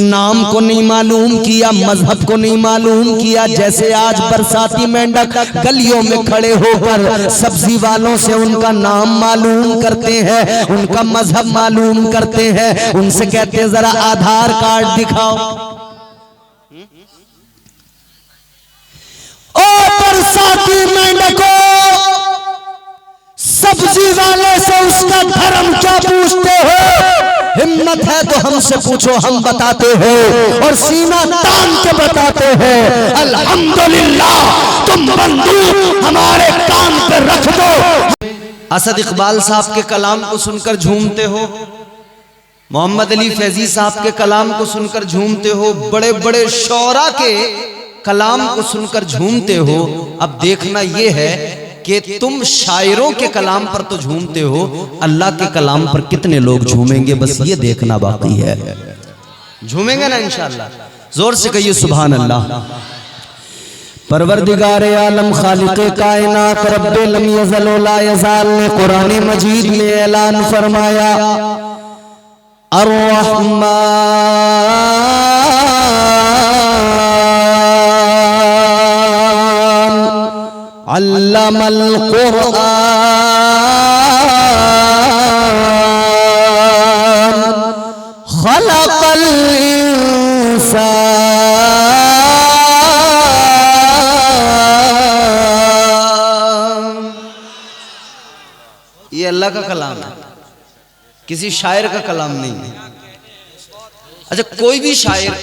नाम को नहीं मालूम किया, मजहब को नहीं मालूम किया। जैसे आज बरसाती मेंढक गलियों में खड़े होकर सब्जी वालों से उनका नाम मालूम करते हैं, उनका मजहब मालूम करते हैं, उनसे कहते हैं जरा आधार कार्ड दिखाओ। ओ बरसाती मेंढकों, सब्जी वाले से उसका धर्म क्या पूछते हो? हिम्मत है तो हमसे पूछो, हम बताते हैं और सीना तान के बताते हैं। अल्हम्दुलिल्लाह, तुम बंदूक हमारे कान पे रख दो। असद इकबाल साहब के कलाम को सुनकर झूमते हो, मोहम्मद अली फैजी साहब के कलाम को सुनकर झूमते हो, बड़े बड़े शौरा के कलाम को सुनकर झूमते हो। अब देखना यह है कि तुम शायरों के कलाम पर तो झूमते हो, अल्लाह के कलाम पर कितने लोग झूमेंगे, बस ये देखना बाकी है। झूमेंगे ना इंशाअल्लाह? जोर से कहिए सुभान अल्लाह। परवरदिगारे आलम खालिक़े कायनात रब्बे लम यज़ल व ला यज़ाल ने कुरान मजीद में ऐलान फरमाया, अल्लमल कुरआन खलक़ल इंसान। ये अल्लाह का कलाम है, किसी शायर का कलाम नहीं है। अच्छा, कोई भी शायर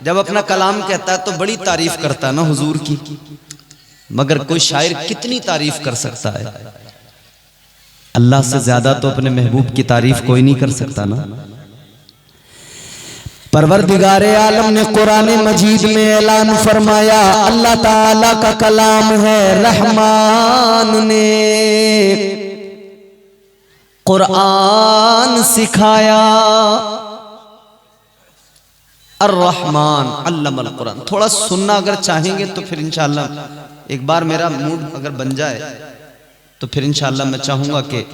जब अपना कलाम कहता है तो बड़ी तारीफ करता है ना हुजूर की, मगर कोई शायर कितनी तारीफ कर सकता है? अल्लाह से ज्यादा तो अपने महबूब की तारीफ कोई नहीं कर सकता ना। परवरदिगारे आलम ने कुरान मजीद में ऐलान फरमाया, अल्लाह ताला का कलाम है, रहमान ने कुरान सिखाया। अर्रहमान अल्लमल कुरान। थोड़ा सुनना अगर चाहेंगे तो फिर इंशाअल्लाह एक बार मेरा मूड अगर बन जाए तो फिर इंशाअल्लाह मैं चाहूंगा कि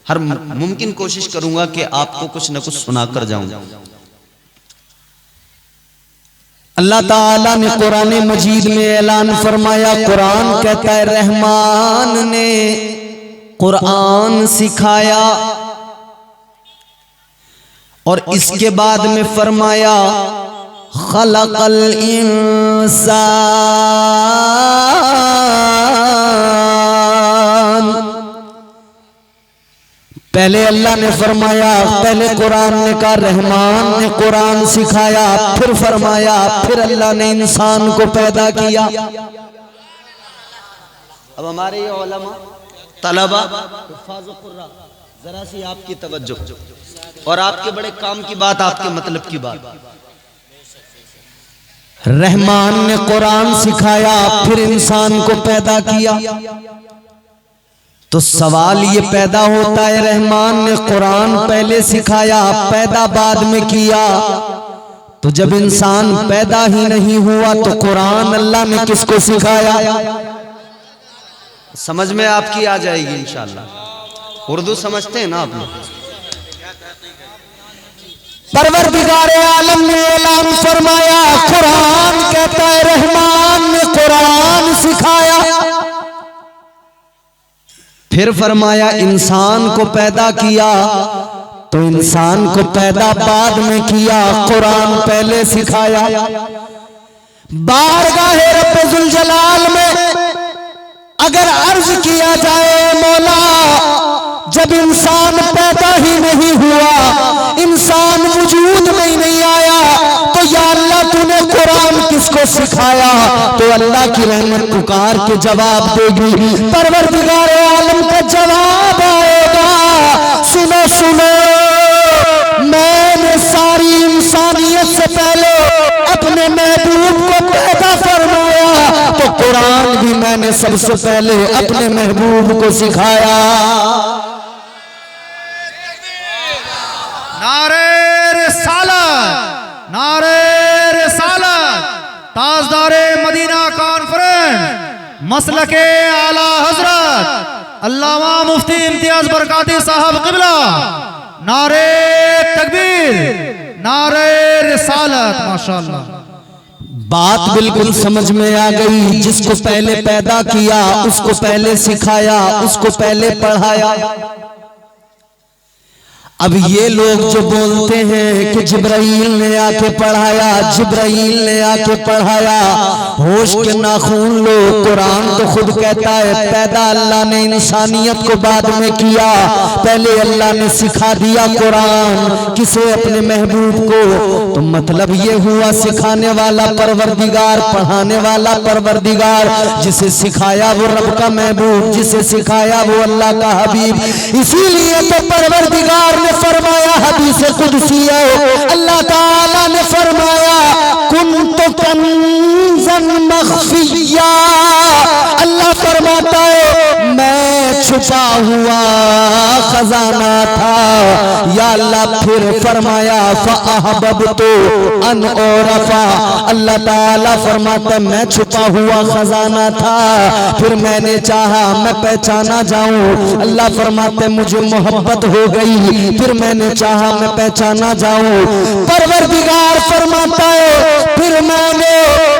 हर मुमकिन कोशिश करूंगा कि आपको कुछ न कुछ सुनाकर जाऊं। अल्लाह ताला ने कुरान मजीद में ऐलान फरमाया, कुरान कहता है रहमान ने कुरान सिखाया, और इसके बाद में फरमाया खलक़ल इंसान। पहले अल्लाह ने फरमाया, पहले कुरान ने कहा, रहमान ने कुरान सिखाया, फिर फरमाया, फिर अल्लाह ने इंसान को पैदा किया। अब हमारे ये उलमा तलबा जरा सी आपकी तवज्जो और आपके बड़े काम की बात, आपके मतलब की बात। रहमान ने कुरान सिखाया, फिर इंसान को पैदा किया, तो सवाल ये पैदा होता है, रहमान ने कुरान पहले सिखाया, पैदा बाद में किया, तो जब इंसान पैदा ही नहीं हुआ तो कुरान अल्लाह ने किसको सिखाया? समझ में आपकी आ जाएगी इंशाअल्लाह। उर्दू समझते हैं ना आप लोग? परवरदिगारे आलम ने ऐलान फरमाया, कुरान कहता है रहमान ने कुरान सिखाया, फिर फरमाया इंसान को पैदा किया, तो इंसान को पैदा बाद में किया, कुरान पहले सिखाया। बारगाहे रब्बे जुल जलाल में अगर अर्ज किया जाए, मौला जब इंसान पैदा ही नहीं हुआ, इंसान वजूद में ही नहीं आया, तो या अल्लाह तूने कुरान किसको सिखाया? तो अल्लाह की रहमत पुकार के जवाब देगी, परवरदिगार आलम का जवाब आएगा, सुनो सुनो, मैंने सारी इंसानियत से पहले अपने महबूब को पैदा फरमाया, तो कुरान भी मैंने सबसे पहले अपने महबूब को सिखाया। नारे रिसालत, नारे रिसालत, ताजदारे मदीना कॉन्फ्रेंस, मसलके आला हजरत अल्लामा मुफ्ती इम्तियाज बरकाती साहब क़िबला, नारे तकबीर, नारे रिसालत। माशाअल्लाह, बात बिल्कुल समझ में आ गई। जिसको पहले पैदा किया, उसको पहले सिखाया, उसको पहले पढ़ाया। अब ये लोग जो बोलते हैं कि जिब्राइल ने आके पढ़ाया, जिब्राइल ने आके पढ़ाया, होश के नाखून लो। कुरान तो खुद कहता है पैदा अल्लाह ने इंसानियत को बाद में किया, पहले अल्लाह ने सिखा दिया कुरान किसे, अपने महबूब को। तो मतलब ये हुआ सिखाने वाला परवरदिगार, पढ़ाने वाला परवरदिगार। जिसे सिखाया वो रब का महबूब, जिसे सिखाया वो अल्लाह का हबीब। इसीलिए तो परवरदिगार फरमाया, हदीस कुदसी है, अल्लाह ताला ने फरमाया कुन्तु कंज़न मख़फ़िय्या। अल्लाह फरमाता है मैं छुपा हुआ खजाना था। या अल्लाह फिर फरमाया फ़अहबब्तु अन उरफ़ा। अल्लाह ताला फरमाता है मैं छुपा हुआ खजाना था, फिर मैंने चाहा मैं पहचाना जाऊं। अल्लाह फरमाते हैं मुझे मोहब्बत हो गई, फिर मैंने चाहा मैं पहचाना जाऊं। परवरदिगार फरमाता है फिर मैंने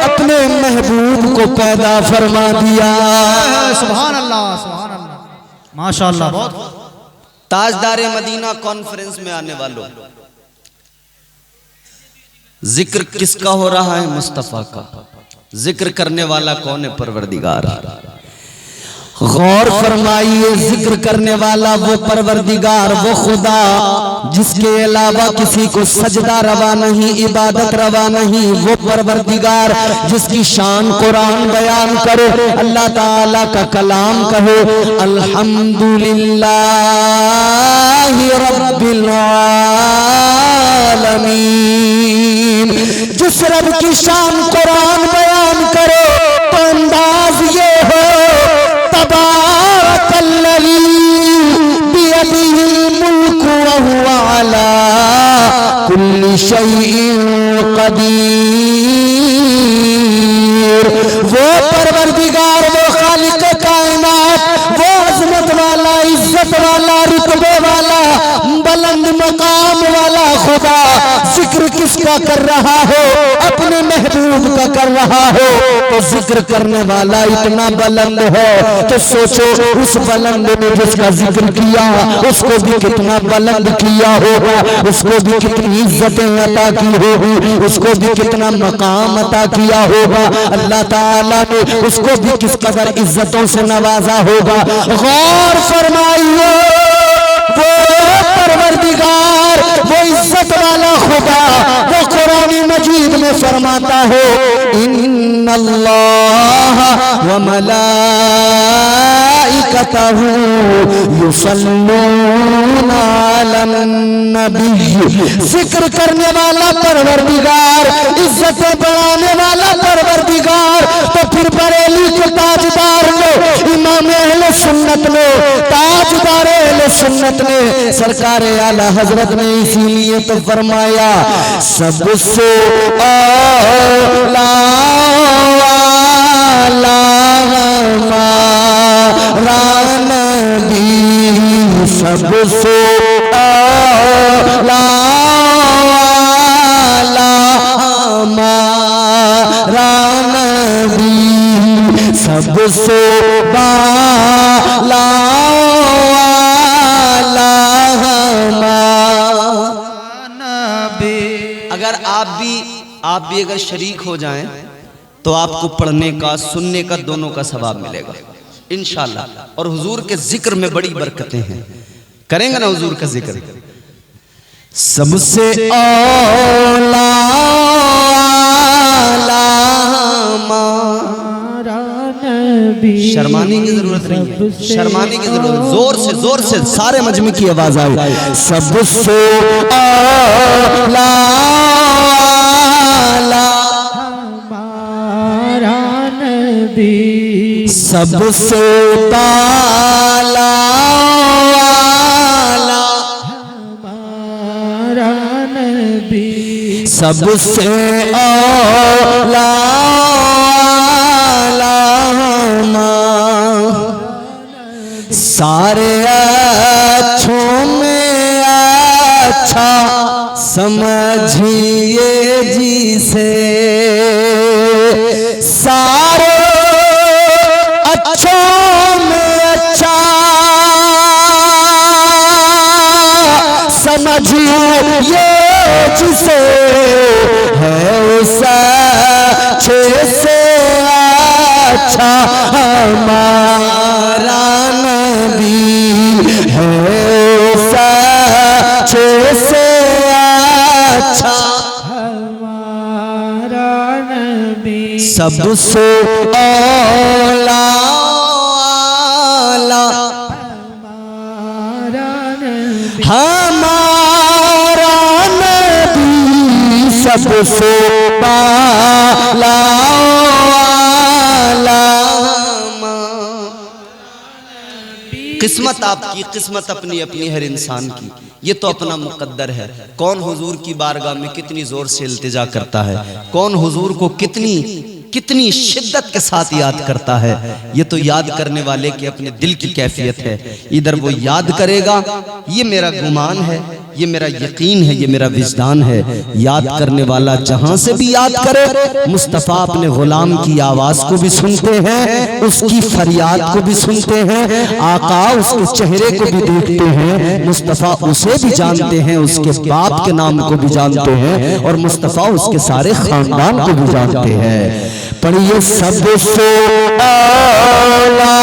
अपने महबूब को पैदा फरमा दिया। सुभान अल्लाह, सुभान अल्लाह, माशाअल्लाह। बहुत ताजदारे मदीना कॉन्फ्रेंस में आने वालों, जिक्र किसका हो रहा है? मुस्तफा का। जिक्र करने वाला कौन है? परवरदिगार। गौर फरमाइए, जिक्र करने वाला वो परवरदिगार, वो खुदा जिसके अलावा किसी को सजदा रवा नहीं, इबादत रवा नहीं। वो परवरदिगार जिसकी शान कुरान बयान करे, अल्लाह ताला का कलाम कहे अल्हम्दुलिल्लाहि रब्बिल आलमीन। जिस रब की शान कुरान बयान करे तो अंदाज ये हो तबारकल्लज़ी बियदिहिल मुल्कु व हुवा अला कुल्ली शैइन कदीर। वो परवरदिगार, वो खालिक कायनात, वो अज़मत वाला, इज्जत वाला, रुतबे वाला, बुलंद मकाम वाला खुदा जिक्र किसका कर रहा हो? अपने महबूब का कर रहा हो। तो जिक्र करने वाला इतना बुलंद है तो सोचो उस बुलंद ने जिसका जिक्र किया उसको भी कितना बुलंद किया होगा, उसको भी कितनी इज्जतें अता की होगी, उसको भी कितना मकाम अता किया होगा। अल्लाह ताला ने उसको भी किस कदर इज्जतों से नवाजा होगा। गौर फरमाइए, वो परवरदिगार, वो इज्जत वाला खुदा, वो कुरान मजीद में फरमाता है इन्नल्लाह व मलाइकतहू युसल्लूना अलन नबी। जिक्र करने वाला परवरदिगार, इज्जत बढ़ाने वाला परवरदिगार। तो फिर बरेली के ताजदार ने, इमाम अहले सुन्नत ने, ताजदार अहले सुन्नत ने, सरकार आला हजरत ने इसीलिए तो फरमाया सबसे आला हमारा नबी, सबसे आला हमारा नबी, सबसे बाला अगर आप भी अगर शरीक हो जाएं तो आपको पढ़ने का, सुनने का, दोनों का सवाब मिलेगा इंशाअल्लाह। और हुजूर के जिक्र में बड़ी बरकतें हैं। करेंगे ना हुजूर का जिक्र? सबसे औला शर्माने की जरूरत नहीं है, शर्माने की जरूरत, जोर से सारे मजमे की आवाज आए। सबसे आला हमारा नबी, सबसे ताला हमारा नबी, सबसे औला सारे अच्छों में अच्छा समझिए जिसे सारे अच्छों में अच्छा समझिए जिसे है उस अच्छे से अच्छा हमारा नबी है उस अच्छे से अच्छा हमारा नबी सबसे औला हमारा नबी हमारा नबी सबसे बाला किस्मत आपकी, किस्मत अपनी अपनी हर इंसान की, ये तो अपना मुकद्दर है। कौन हुजूर की बारगाह में कितनी जोर से इल्तिजा करता है, कौन हुजूर को कितनी कितनी शिद्दत के साथ याद करता है, ये तो याद करने वाले की अपने दिल की कैफियत है। इधर वो याद करेगा, ये मेरा गुमान है, ये मेरा यकीन है, ये मेरा विजदान है। याद करने वाला जहां से भी याद करे, मुस्तफ़ा अपने गुलाम की आवाज को भी सुनते हैं, उसकी फरियाद को भी सुनते हैं, आका उसके चेहरे को भी देखते हैं, मुस्तफ़ा उसे भी जानते हैं, उसके बाप के नाम को भी जानते हैं, और मुस्तफ़ा उसके सारे खानदान को भी जानते हैं। पढ़िए सबसे आला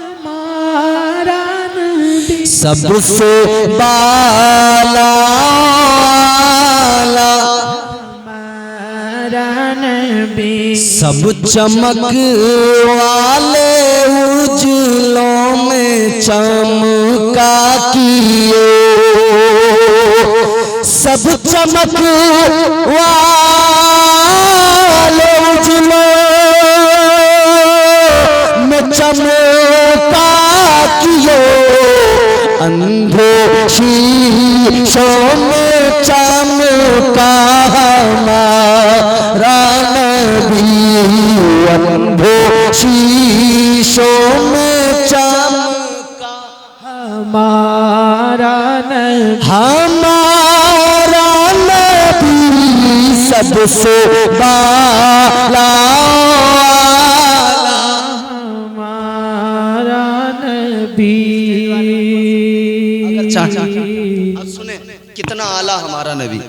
हमारा नबी सबसे बाला हमारा नबी सब चमक वाले उजलों में चमका किए, सब चमक वाले उजलों में चमका किए, अंधे शीशों में चमका हमारा नबी, अंधे शीशों में चमका हमारा नबी हमारा नबी सबसे बाला हमारा नबी। अब सुने कितना आला हमारा नबी,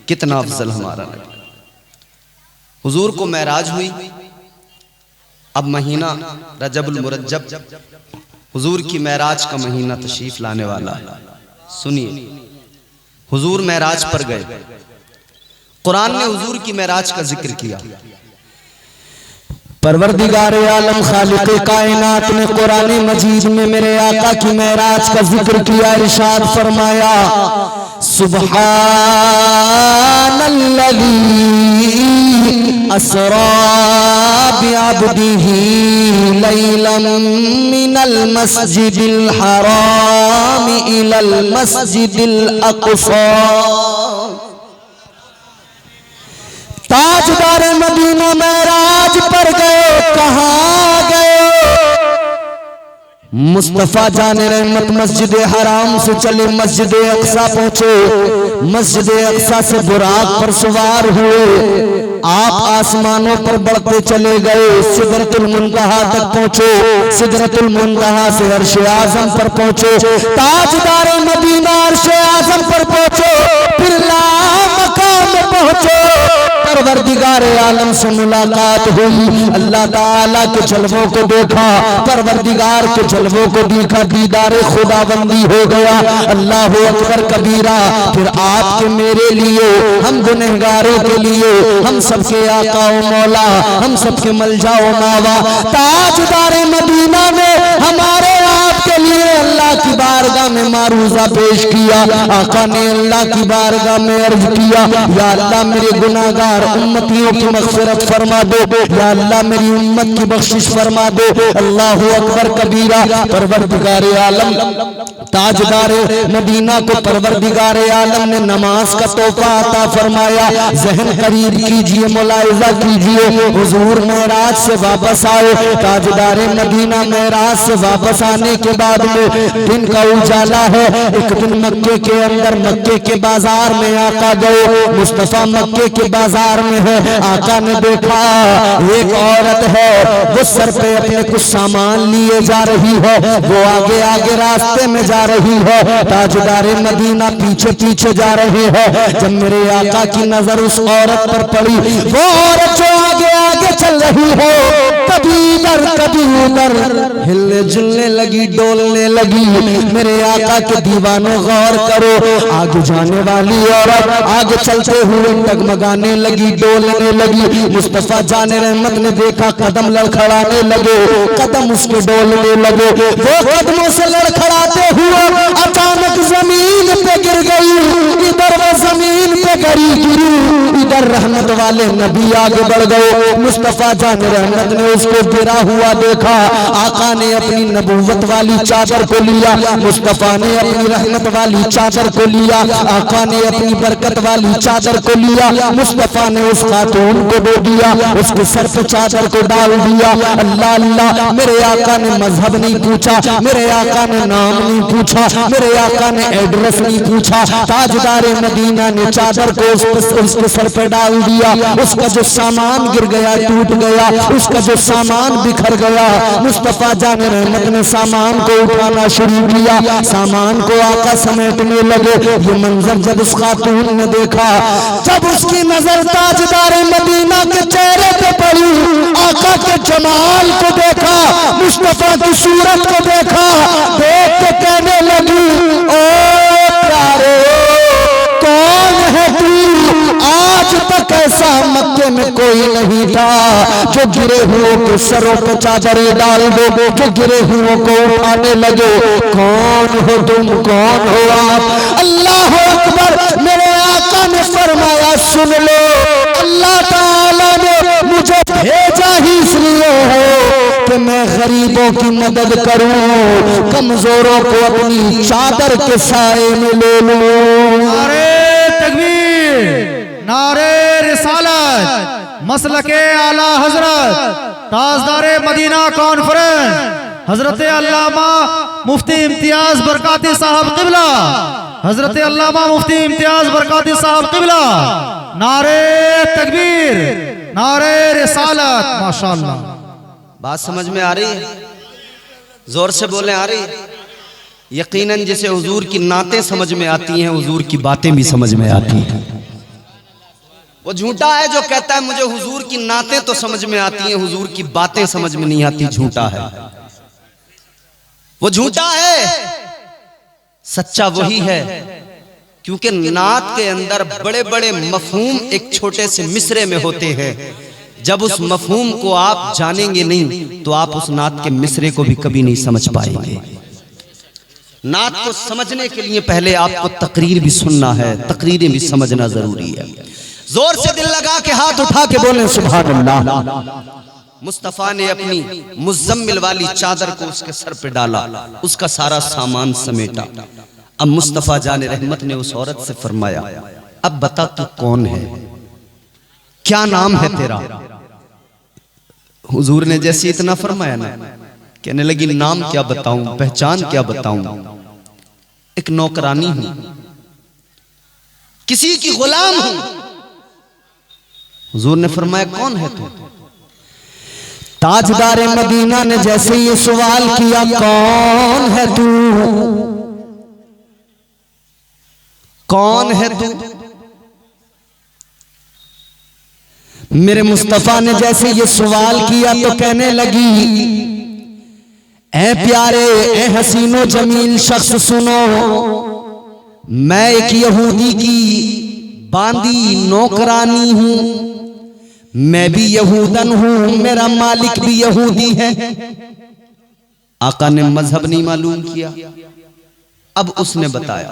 कितना अफजल हमारा नबी। हुजूर को मेराज हुई, अब महीना रजबुल मुरज्जब, हुजूर की मेराज का महीना तशरीफ लाने वाला है। सुनिए, हुजूर मेराज पर गए, कुरान ने हुजूर की मेराज का जिक्र किया। परवरदिगार आलम खालिक कायनात ने कुरान मजीद में मेरे आका की मेराज का जिक्र किया, इरशाद फरमाया सुब्हानल्लज़ी अस्रा बिअब्दिही लैलन मिनल मस्जिदिल हराम इलल मस्जिदिल अक़सा। ताजदार मदीना मेराज पर गए, कहाँ गए? मुस्तफा जाने रहमत मस्जिद हराम से चले मस्जिद अक्सा पहुंचे, मस्जिद अक्सा से बुराक पर सवार हुए, आप आसमानों पर बढ़ते चले गए, सिदरतुल मुंतहा तक पहुंचे, सिदरतुल मुंतहा से अर्श आज़म पर पहुंचे, ताजदार मदीना अर्श आज़म पर पहुंचे, फिर ला मकाम पहुंचे, परवरदिगार आलम से मुलाकात हुई, अल्लाह ताला के जलवों को देखा, परवरदिगार के जलवों को देखा, दीदार खुदाबंदी हो गया। अल्लाह अकबर कबीरा। फिर आपके मेरे लिए, हम गुनहगारों के लिए, हम सबके आका ओ मौला, हम सबके मलजाओ मावा, ताजदार मदीना ने हमारे आपके लिए अल्लाह की बारगाह में मारूजा पेश किया। आका ने अल्लाह की बारगाह में अर्ज किया, या अल्लाह मेरे गुनाहगार उम्मतियों की मग़फ़िरत फरमा दो, या अल्लाह मेरी उम्मत की बख्शिश फरमा दो। अल्लाह अकबर कबीरा। परवरदिगार आलम ताजदार मदीना को परवरदिगार आलम ने नमाज का तोहफा अता फरमाया। ज़हन करीब कीजिए, मुलाहिज़ा कीजिए, हुजूर मेराज से वापस आए, ताजदार मदीना मेराज से वापस आने के बाद में दिन का उजाला है। एक दिन मक्के के अंदर, मक्के के बाजार में आका गए। मुस्तफा मक्के के बाजार में है। आका ने देखा एक औरत है, वो सर पे अपने कुछ सामान लिए जा रही है। वो आगे आगे रास्ते में जा रही है, ताजदारे मदीना पीछे पीछे जा रही है। जब मेरे आका की नजर उस औरत पर पड़ी, वो औरत जो आगे आगे चल रही है, कभी इधर कभी उधर हिलने जुलने लगी, डोलने लगी। मेरे आका के दीवानों गौर करो, आगे जाने वाली औरत आगे चलते हुए डगमगाने लगी, डोलने लगी। मुस्तफा जाने रहमत ने देखा, कदम लड़खड़ाने लगे, कदम उसके डोलने लगे। वो कदमों से लड़खड़ाते हुए अचानक जमीन पे गिर गई। इधर वो जमीन पे गिरी, इधर रहमत वाले नबी आगे बढ़ गए। मुस्तफा जान रहमत ने उसको गिरा हुआ देखा। आका ने अपनी नबूवत वाली चादर को लिया, मुस्तफा ने अपनी रहमत वाली चादर को लिया, आका ने अपनी बरकत वाली चादर को लिया। मुस्तफा ने उस खातून को दे दिया, उसके सर पे चादर को डाल दिया। अल्लाह अल्लाह, मेरे आका ने मजहब नहीं पूछा, मेरे आका ने नाम नहीं पूछा, मेरे आका ने एड्रेस नहीं पूछा। ताजदारे मदीना ने चादर को उसके सर पे डाल दिया। उसका जो सामान गिर गया, टूट गया, उसका जो सामान बिखर गया। मुस्तफा जान रहमत ने सामान को उठाना शुरू किया, सामान को आका समेटने लगे। ये मंजर जब उस खातून ने देखा, जब उसकी नजर ताजदारे मदीना के चेहरे पे पड़ी, आका के जमाल को देखा, मुस्तफा की सूरत को देखा, देख के कहने लगी, ओ प्यारे कौन है तू? आज तक ऐसा मक्के में कोई नहीं था जो गिरे हुओं के सरों पे चादरें डाल दो, जो गिरे हुओं को उठाने लगे। कौन हो तुम, कौन हो आप? अल्लाह अकबर। मेरे आका ने फरमाया, सुन लो, अल्लाह ताला ने मुझे भेजा ही इसलिए है कि मैं गरीबों की मदद करूं, कमजोरों को अपनी चादर के साए में ले लूं। नारे तकबीर, नारे रिसालत, मसलके आला हजरत, ताजदारे मदीना कॉन्फ्रेंस हजरत अल्लामा मुफ्ती इम्तियाज बरकाती साहब किबला, हजरत अल्लामा मुफ्ती इम्तियाज बरकाती साहब किबला। नारे तकबीर, नारे रिसालत। माशाअल्लाह। बात समझ में आ रही है? जोर से बोले, आ रही है? यकीनन जैसे हुजूर की नातें समझ में आती हैं, हुजूर की बातें भी समझ में आती हैं। वो झूठा है जो कहता है मुझे हुजूर की नातें तो समझ में आती हैं, हुजूर की बातें समझ में नहीं आती, झूठा है। वो झूठा है, सच्चा वही है। क्योंकि नात के अंदर बड़े बड़े मफहूम एक छोटे से मिसरे में होते हैं। जब उस मफहूम को आप जानेंगे नहीं तो आप उस नात के मिसरे को भी कभी नहीं समझ पाएंगे। नात को समझने के लिए पहले आपको तकरीर भी सुनना है, तकरीरें भी समझना जरूरी है। जोर से दिल लगा के हाथ उठा के बोले सुभान अल्लाह। मुस्तफा ने अपनी मुज़म्मिल वाली चादर को उसके सर पे डाला, उसका सारा सामान समेटा। अब मुस्तफा जाने रहमत ने उस औरत से फरमाया, अब बता तू कौन है, क्या नाम है तेरा? हुजूर ने जैसे इतना फरमाया ना, कहने लगी नाम क्या बताऊं, पहचान क्या बताऊं, एक नौकरानी हूं, किसी की गुलाम हूं। हुजूर ने फरमाया कौन है तू? ताजदारे मदीना ने जैसे ये सवाल किया, कौन है तू, कौन है तू? मेरे मुस्तफा ने जैसे ये सवाल किया तो कहने लगी, ऐ प्यारे, ऐ हसीनो जमील शख्स सुनो, मैं एक यहूदी की बांदी नौकरानी हूं, मैं भी यहूदन हूं, मेरा मालिक भी यहूदी है। आका ने मजहब नहीं मालूम किया। अब उसने बताया,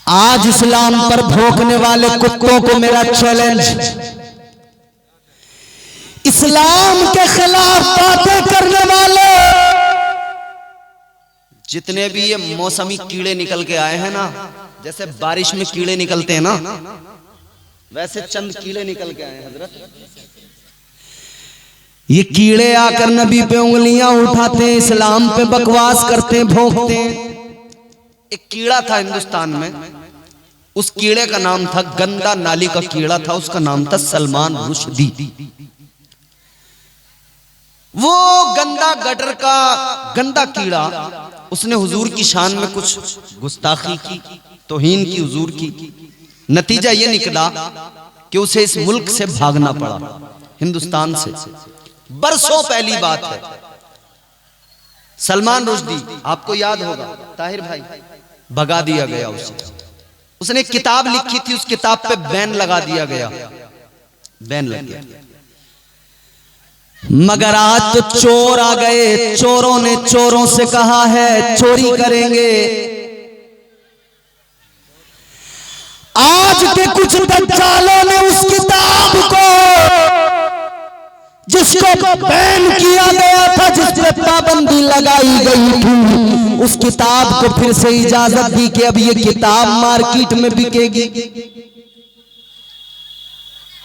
आज इस्लाम पर भौंकने वाले कुत्तों को मेरा चैलेंज, इस्लाम के खिलाफ बातें करने वाले जितने भी ये मौसमी कीड़े निकल के आए हैं ना, जैसे बारिश में कीड़े निकलते हैं ना, वैसे चंद कीड़े निकल के आए हजरत। ये कीड़े आकर नबी पे उंगलियां उठाते हैं, इस्लाम पे बकवास करते हैं, भोंकते हैं। एक कीड़ा था हिंदुस्तान में, उस कीड़े का नाम था, गंदा नाली का कीड़ा था, उसका नाम था सलमान रुश्दी। वो गंदा गटर का गंदा कीड़ा, उसने हुजूर की शान में कुछ गुस्ताखी की, तौहीन की हुजूर की। नतीजा ये निकला कि उसे इस मुल्क से भागना पड़ा, हिंदुस्तान से। बरसों पहली बात है। सलमान रुश्दी, आपको याद होगा ताहिर भाई, भगा दिया गया उसे। उसने एक किताब लिखी थी, उस किताब पे बैन लगा दिया गया, बैन लग गया। मगर आज तो चोर आ गए, चोरों ने चोरों से कहा है चोरी करेंगे। आज के कुछ दज्जालों ने उस किताब को, जिसको बैन किया गया था, जिस पे पाबंदी लगाई गई थी, उस किताब को फिर से इजाजत दी कि अब ये किताब मार्केट में बिकेगी।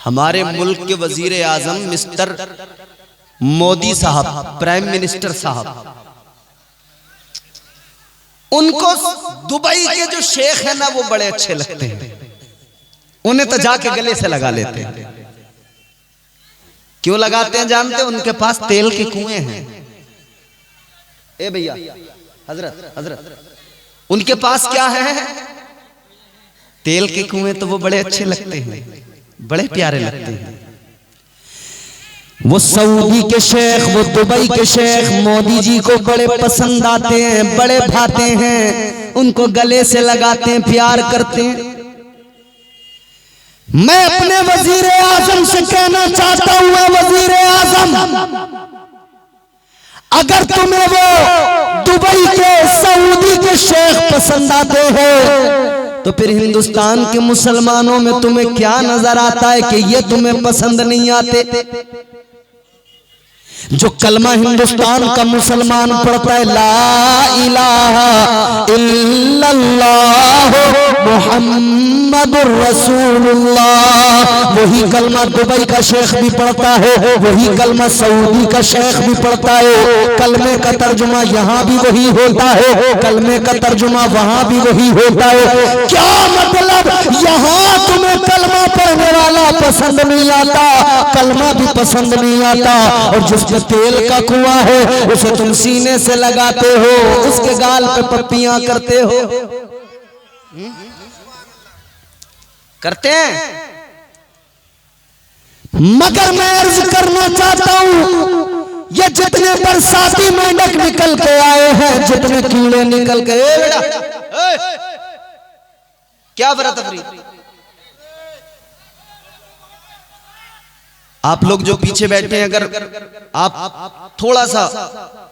हमारे मुल्क के वजीर आजम मिस्टर मोदी साहब, प्राइम मिनिस्टर साहब, उनको दुबई के जो शेख है ना, वो बड़े अच्छे लगते हैं। उन्हें तो जाके गले से लगा लेते हैं। क्यों लगाते हैं जानते हैं? उनके पास तेल के कुएं हैं। ए भैया, हजरत हजरत, उनके पास क्या है? तेल के कुएं। तो वो बड़े अच्छे लगते हैं, बड़े प्यारे लगते हैं। वो सऊदी के शेख, वो दुबई के शेख मोदी जी को बड़े पसंद आते हैं, बड़े भाते हैं, उनको गले से लगाते हैं, प्यार करते हैं। मैं अपने वजीर आजम से कहना चाहता हूं, वजीर आजम, अगर तुम्हें वो दुबई के, सऊदी के शेख पसंद आते हैं, तो फिर हिंदुस्तान के मुसलमानों में तुम्हें क्या नजर आता है कि ये तुम्हें पसंद नहीं आते? जो कलमा हिंदुस्तान का मुसलमान पढ़ता है, ला इलाहा इल्लल्लाह मुहम्मदुर रसूलुल्लाह, वही कलमा दुबई का शेख भी पढ़ता है, वही कलमा सऊदी का शेख भी पढ़ता है। कलमे का तर्जुमा यहाँ भी वही होता है, कलमे का तर्जुमा वहां भी वही होता है। क्या मतलब? यहाँ तुम्हें कलमा पढ़ने वाला पसंद नहीं आता, कलमा भी पसंद नहीं आता, और जिसमें तेल का कुआं है उसे तुम सीने से लगाते हो, उसके गाल पे पप्पियां करते हो। करते हैं। मगर मैं अर्ज करना चाहता हूं, ये जितने बरसाती मेंढक निकल के आए हैं, जितने कीड़े निकल के, क्या बरा तफरी, आप लोग जो पीछे बैठे हैं, अगर आप थोड़ा सा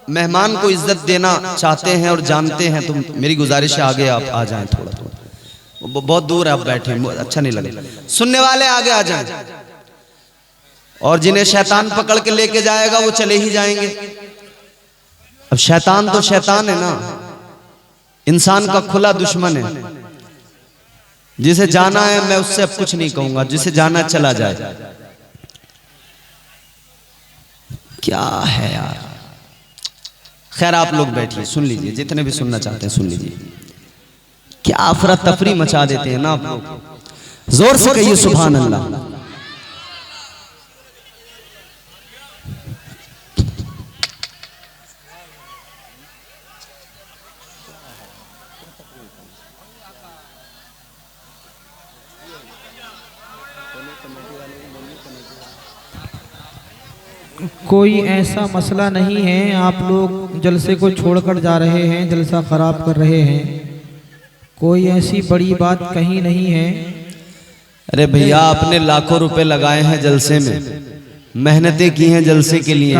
मेहमान को इज्जत देना चाहते हैं और जानते हैं, तो मेरी गुजारिश है आगे आप आ जाएं। थोड़ा थोड़ा बहुत दूर है आप बैठे, अच्छा नहीं लगे। सुनने वाले आगे आ जाएं, और जिन्हें शैतान पकड़ के लेके जाएगा वो चले ही जाएंगे। अब शैतान तो शैतान है ना, इंसान का खुला दुश्मन है। जिसे जाना है मैं उससे अब कुछ नहीं कहूंगा, जिसे जाना चला जाए। क्या है यार। खैर आप लोग बैठिए, सुन लीजिए, जितने भी सुनना चाहते हैं सुन लीजिए। क्या अफरा तफरी मचा देते हैं ना आप लोग। जोर से कहिए सुभान अल्लाह। कोई ऐसा मसला नहीं है, आप लोग जलसे को छोड़कर जा रहे हैं, जलसा खराब कर रहे हैं, कोई ऐसी बड़ी बात कहीं नहीं है। अरे भैया, आपने लाखों रुपए लगाए हैं जलसे में, मेहनतें की हैं जलसे के लिए।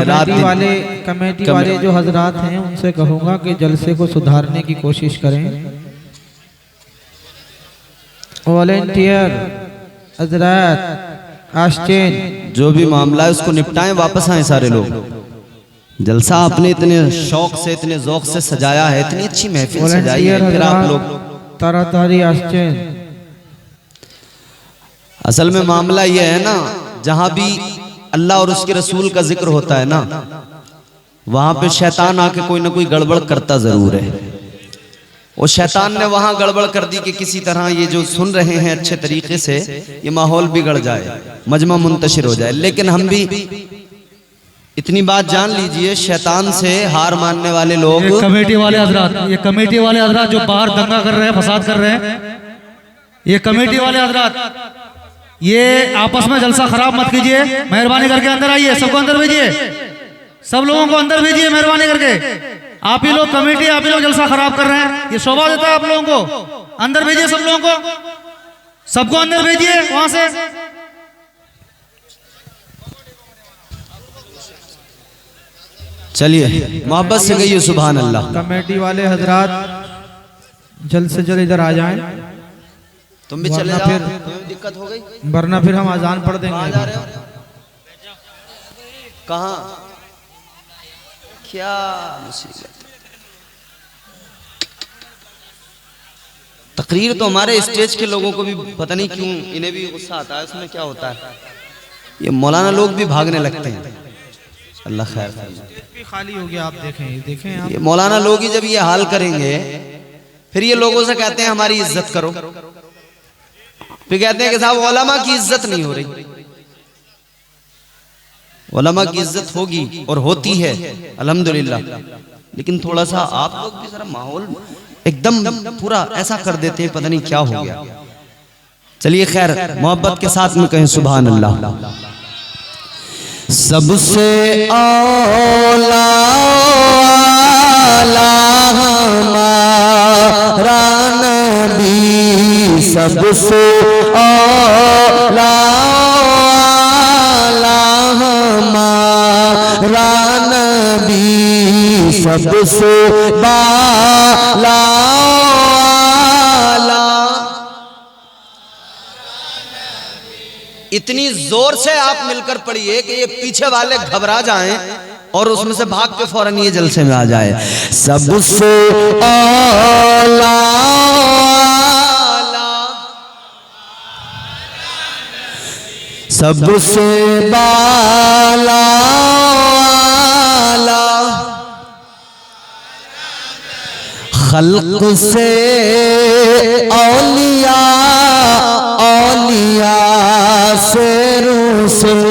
कमेटी वाले जो हजरात हैं उनसे कहूँगा कि जलसे को सुधारने की कोशिश करें। वॉलेंटियर हजरात, आस्टेन, जो भी मामला है उसको निपटाएं, वापस आए सारे लोग। जलसा आपने इतने शौक से, इतने ज़ौक़ से सजाया है, इतनी अच्छी महफिल सजाई है, फिर आप लोग तारातारी आस्टेन। असल में मामला ये है ना, जहां भी अल्लाह और उसके रसूल का जिक्र होता है ना, वहां पे शैतान आके कोई ना कोई गड़बड़ करता जरूर है। और शैतान ने वहां गड़बड़ कर दी कि किसी तरह ये जो सुन रहे हैं अच्छे तरीके से, ये माहौल बिगड़ जाए, मजमा मुंतशिर हो जाए। लेकिन हम भी इतनी बात जान लीजिए, शैतान से हार मानने वाले लोग, ये कमेटी वाले हजरात जो बाहर दंगा कर रहे हैं, फसाद कर रहे हैं, ये कमेटी वाले हजरात, ये आपस में जलसा खराब मत कीजिए, मेहरबानी करके अंदर आइए, सबको अंदर भेजिए, सब लोगों को अंदर भेजिए मेहरबानी करके। आप ही लोग कमेटी, आप ही लोग जलसा खराब कर रहे हैं, ये शोभा देता है आप लोगों को। अंदर भेजिए सब लोगों को, सबको अंदर भेजिए वहां से। चलिए मोहब्बत से कहिए सुभान अल्लाह। कमेटी वाले हजरात जल्द से जल्द इधर आ जाएं, तुम भी चले वरना जाओ, फिर- तुम्हें दिक्कत हो गई। वरना फिर हम अजान पढ़ कहाँ जा रहे देंगे। हो? कहाँ? क्या मुसीबत। तकरीर तो हमारे स्टेज के लोगों को भी पता नहीं क्यों इन्हें भी गुस्सा आता है, उसमें क्या होता है, ये मौलाना लोग भी भागने लगते हैं। अल्लाह खैर करे। भी खाली हो गया, आप देखें, देखें आप। ये मौलाना लोग ही जब ये हाल करेंगे, फिर ये लोगों से कहते हैं हमारी इज्जत करो, फिर कहते हैं कि साहब उलमा की इज्जत नहीं हो रही। उलमा की इज्जत होगी और होती है अल्हम्दुलिल्लाह, लेकिन थोड़ा सा आप लोग भी जरा माहौल एकदम पूरा ऐसा कर देते हैं, पता नहीं क्या हो गया। चलिए खैर, मोहब्बत के साथ में कहें सुभान अल्लाह। सबसे औला हमारा नबी, सबसे औला हमारा नबी, सबसे बाला इतनी जोर से आप मिलकर पढ़िए कि ये पीछे वाले घबरा जाएं और उसमें से भाग के फौरन ये जलसे में आ जाए। सबसे औला सबसे बाला खल्क से औलिया, औलिया से रुसूल,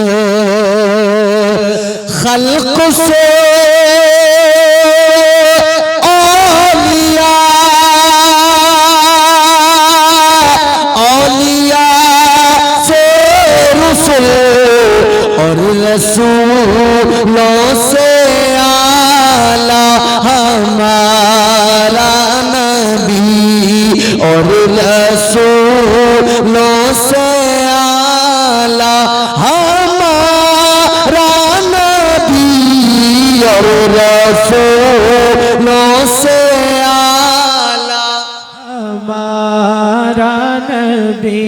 खल्क से औलिया, औलिया से रुसूल, और रसूलों से आला हमारा नबी, और रसूलों से आला हमारा नबी, और रसूलों से आला हमारा नबी,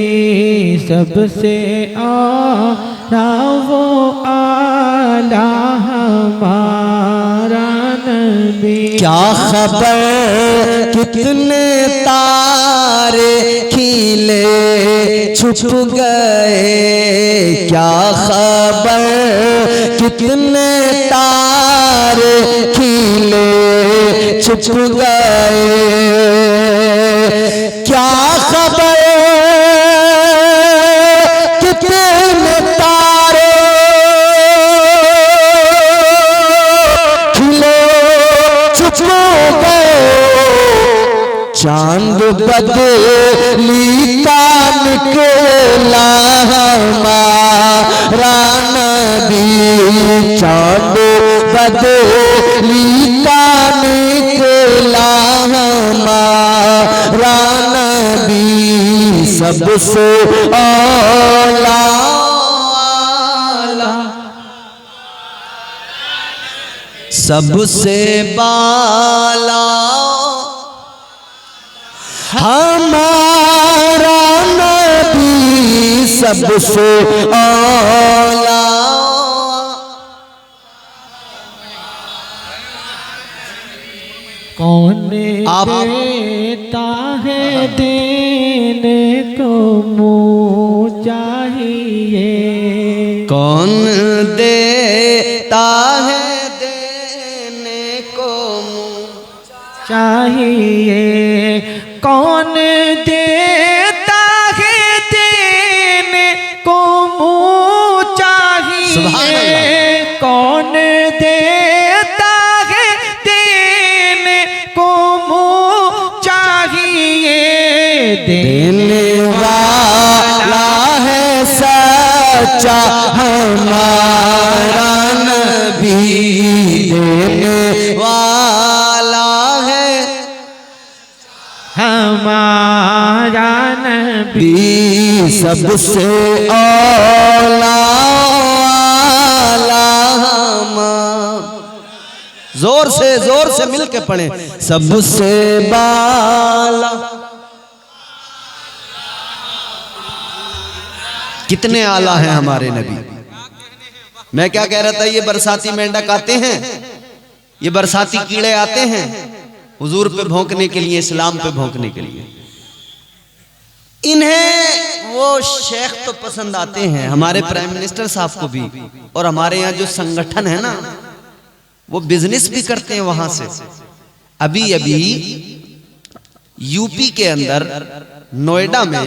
सबसे आला वो आला हमारा नबी। क्या खबर कितने तारे खिले छुप गए, क्या खबर कितने तारे खिले छुप गए, क्या खबर कितने तारे खिले छुप गए, चांद बदली का निकला हमारा नबी, चांद बदली का निकला हमारा नबी, सबसे औला सबसे बाला हमारा नबी, सबसे औला कौन आप देता है देने को मुँह चाहिए, कौन देता है देने को मुँह चाहिए, कौन देता है देने को मुँह चाहिए, कौन देता है देने को मुँह चाहिए, देने वाला है सच्चा हमारा नबी, देने वाला है हमारा नबी, सबसे औला जोर से मिल के पढ़े, सबसे बाला। कितने आला हैं हमारे नबी। मैं क्या कह रहा था, ये बरसाती मेंढक आते हैं, ये बरसाती कीड़े आते हैं हुजूर पे भौंकने के लिए, इस्लाम पे भौंकने के लिए। इन्हें वो शेख तो पसंद आते हैं, हमारे प्राइम मिनिस्टर साहब को भी, और हमारे यहाँ जो संगठन है ना, वो बिजनेस भी करते हैं वहां से। अभी यूपी के अंदर नोएडा में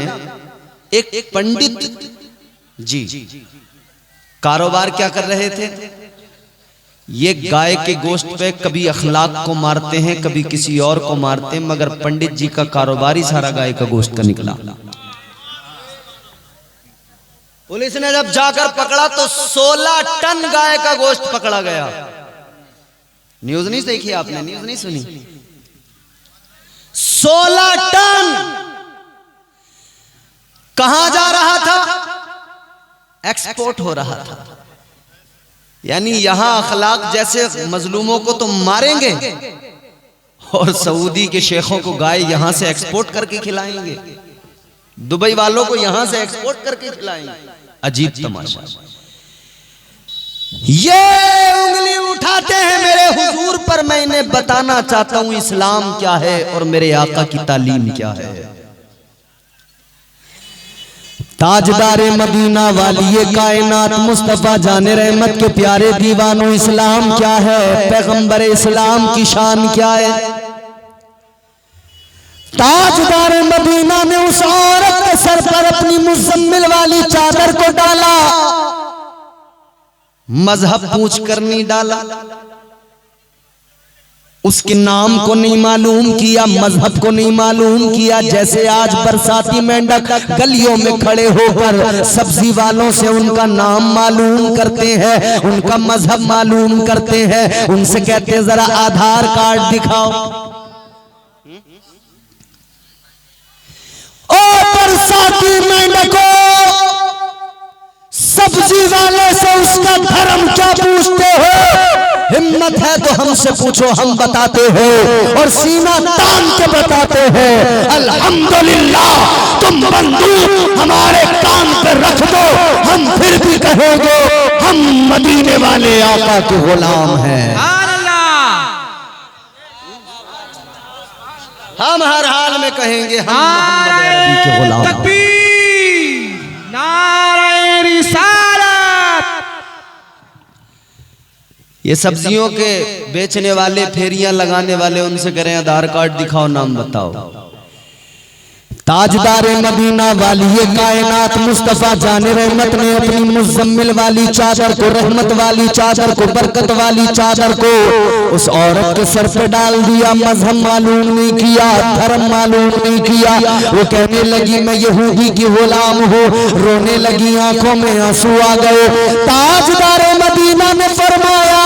एक पंडित जी कारोबार क्या कर रहे थे, ये गाय के गोश्त पे कभी अखलाक को मारते हैं, कभी किसी और को मारते हैं, मगर पंडित जी का कारोबार ही सारा गाय का गोश्त का निकला। पुलिस ने जब जाकर पकड़ा तो 16 टन गाय का गोश्त पकड़ा गया। न्यूज नहीं देखी आपने, न्यूज नहीं सुनी? 16 टन कहां जा रहा था? एक्सपोर्ट हो रहा था। यानी यहां अखलाक जैसे मजलूमों को तो मारेंगे और सऊदी के शेखों को गाय यहां से एक्सपोर्ट करके खिलाएंगे, दुबई वालों को यहां से एक्सपोर्ट करके खिलाएंगे। अजीब तमाशा। ये उंगली उठाते हैं मेरे हुजूर पर, मैं इन्हें बताना चाहता हूं इस्लाम क्या है और मेरे आका की तालीम क्या है। ताजदारे मदीना वाली कायनात मुस्तफा जाने रहमत के प्यारे दीवानों, इस्लाम क्या है, पैगंबर इस्लाम की शान क्या है। ताजदारे मदीना ने उस औरत के सर पर अपनी मुज़म्मिल वाली चादर को डाला, मजहब पूछ कर नहीं डाला, उसके नाम को नहीं मालूम किया, मजहब को नहीं मालूम किया। जैसे आज बरसाती मेंढक गलियों में खड़े होकर सब्जी वालों से उनका नाम मालूम करते हैं, उनका मजहब मालूम करते हैं, उनसे कहते हैं जरा आधार कार्ड दिखाओ। ओ बरसाती मेंढकों, सब्जी वाले से उसका धर्म क्या पूछते हो? हिम्मत है तो हमसे पूछो, हम बताते हैं और सीना तान के बताते हैं। अल्हम्दुलिल्लाह, तुम बंदूक हमारे कान पे रख दो, हम फिर भी कहेंगे हम मदीने वाले आका के गुलाम हैं। हम हर हाल में कहेंगे हम मोहम्मद अरबी के गुलाम हैं। ये सब्जियों के बेचने वाले, फेरियां लगाने वाले, उनसे करें आधार कार्ड दिखाओ, नाम बताओ। ताजदारे मदीना वाली कायनात मुस्तफा जाने रहमत ने अपनी मुज़म्मिल वाली चादर को, रहमत वाली चादर को, बरकत वाली चादर को उस औरत के सर पे डाल दिया। मजहब मालूम नहीं किया, धर्म मालूम नहीं किया। वो कहने लगी मैं यहूदी की गुलाम हूँ, रोने लगी, आंखों में आंसू आ गए। ताजदारे मदीना ने फरमाया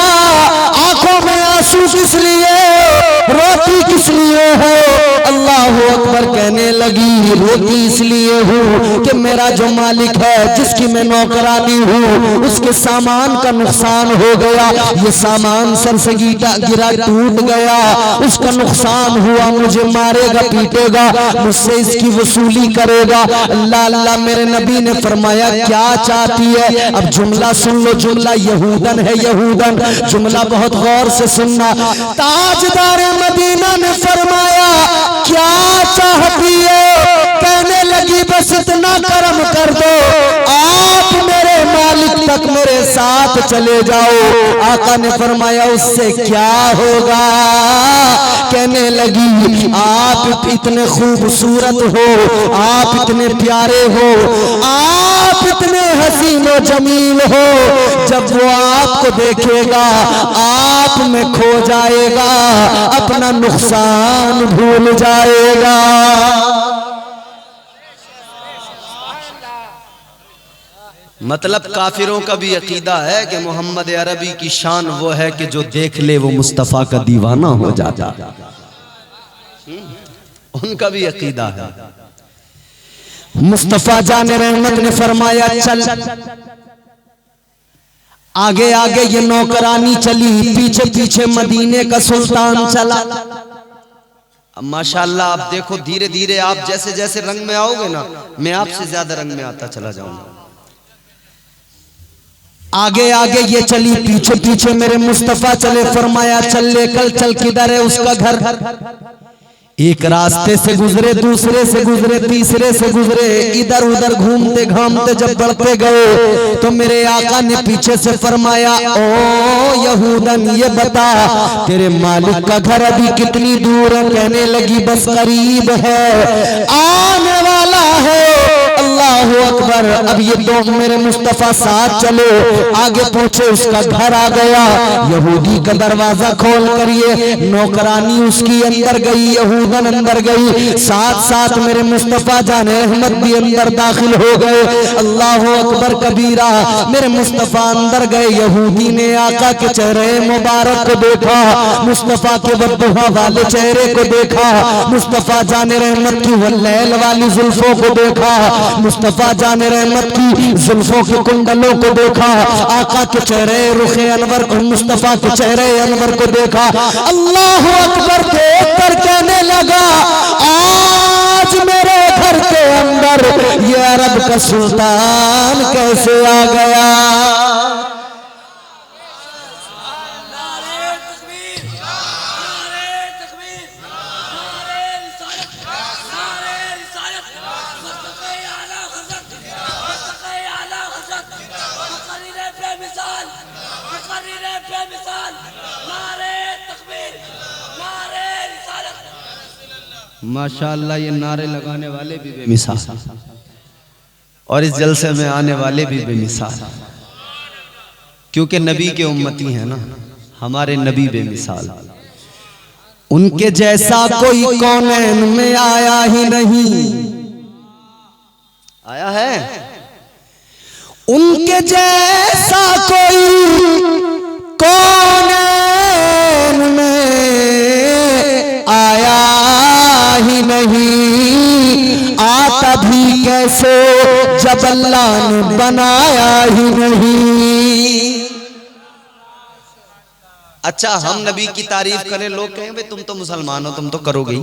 आंखों में आंसू किस लिए, रोती किस लिए है? अल्लाह अकबर कहने लगी रोती इसलिए हूँ कि मेरा जो मालिक है, जिसकी मैं नौकरानी हूँ, उसके सामान का नुकसान हो गया। ये सामान सर से गिरा टूट गया, उसका नुकसान हुआ, मुझे मारेगा, पीटेगा, मुझसे इसकी वसूली करेगा। अल्लाह अल्लाह, मेरे नबी ने फरमाया क्या चाहती है? अब जुमला सुन लो, जुमला यहूदन है, यहूदन। जुमला बहुत गौर से सुनना। ताजदारे मदीना ने फरमाया क्या चाहती है? कहने लगी बस इतना कर्म कर दो, आप मेरे मालिक तक साथ चले जाओ। आका ने फरमाया उससे क्या होगा? कहने लगी आप इतने खूबसूरत हो, आप इतने प्यारे हो, आप इतने हसीन व जमील हो, जब वो आपको देखेगा आप में खो जाएगा, अपना नुकसान भूल जाएगा। मतलब काफिरों का भी अकीदा है कि मोहम्मद अरबी की शान वो है कि जो देख ले वो मुस्तफ़ा का दीवाना हो जाता। उनका भी अकीदा है। मुस्तफ़ा जाने रहमत ने फरमाया चल। आगे आगे ये नौकरानी चली, पीछे पीछे मदीने का सुल्तान चला। अब माशाल्लाह आप देखो धीरे धीरे आप जैसे जैसे रंग में आओगे ना, मैं आपसे ज्यादा रंग में आता चला जाऊंगा। आगे आगे ये चली, पीछे पीछे मेरे मुस्तफ़ा चले। फरमाया चल लेकर चल, किधर है उसका घर? एक रास्ते से गुजरे, दूसरे से गुजरे, तीसरे से गुजरे, इधर उधर घूमते घामते जब बढ़ते गए तो मेरे आका ने पीछे से फरमाया ओ यहूदन ये बता तेरे मालिक का घर अभी कितनी दूर है? कहने लगी बस करीब है, आने वाला है। अल्लाह अकबर। अब ये दो मेरे मुस्तफ़ा साथ चले, आगे पहुंचे, उसका घर आ गया। यहूदी का दरवाजा खोल कर ये नौकरानी उसकी अंदर गई, यहूदन अंदर गई, साथ साथ मेरे मुस्तफ़ा जाने रहमत भी अंदर दाखिल हो गए। अल्लाह अकबर कबीरा। मेरे मुस्तफ़ा अंदर गए, यहूदी ने आका के चेहरे मुबारक को देखा, मुस्तफ़ा के बददुआ वाले चेहरे को देखा, मुस्तफ़ा जाने रहमत की वल्लैल वाली जुल्फों को देखा, मुस्तफ़ा जाने रहमत की जुल्फों के कुंडलों को देखा, आका के चेहरे रुखे अनवर को, मुस्तफ़ा के चेहरे अनवर को देखा। अल्लाह अकबर देखकर कहने लगा आज मेरे घर के अंदर ये अरब का सुल्तान कैसे आ गया? माशाअल्लाह ये नारे लगाने वाले भी बेमिसाल और इस जलसे में आने वाले भी बेमिसाल, क्योंकि नबी के उम्मती हैं ना, हमारे नबी बेमिसाल। उनके जैसा कोई कौनैन में आया ही नहीं। आया है उनके जैसा कोई कौनैन में आया ही नहीं, आता भी कैसे जब अल्लाह ने बनाया ही नहीं। अच्छा हम नबी की तारीफ करें, लोग कहें भाई तुम तो मुसलमान हो, तुम तो करोगे ही।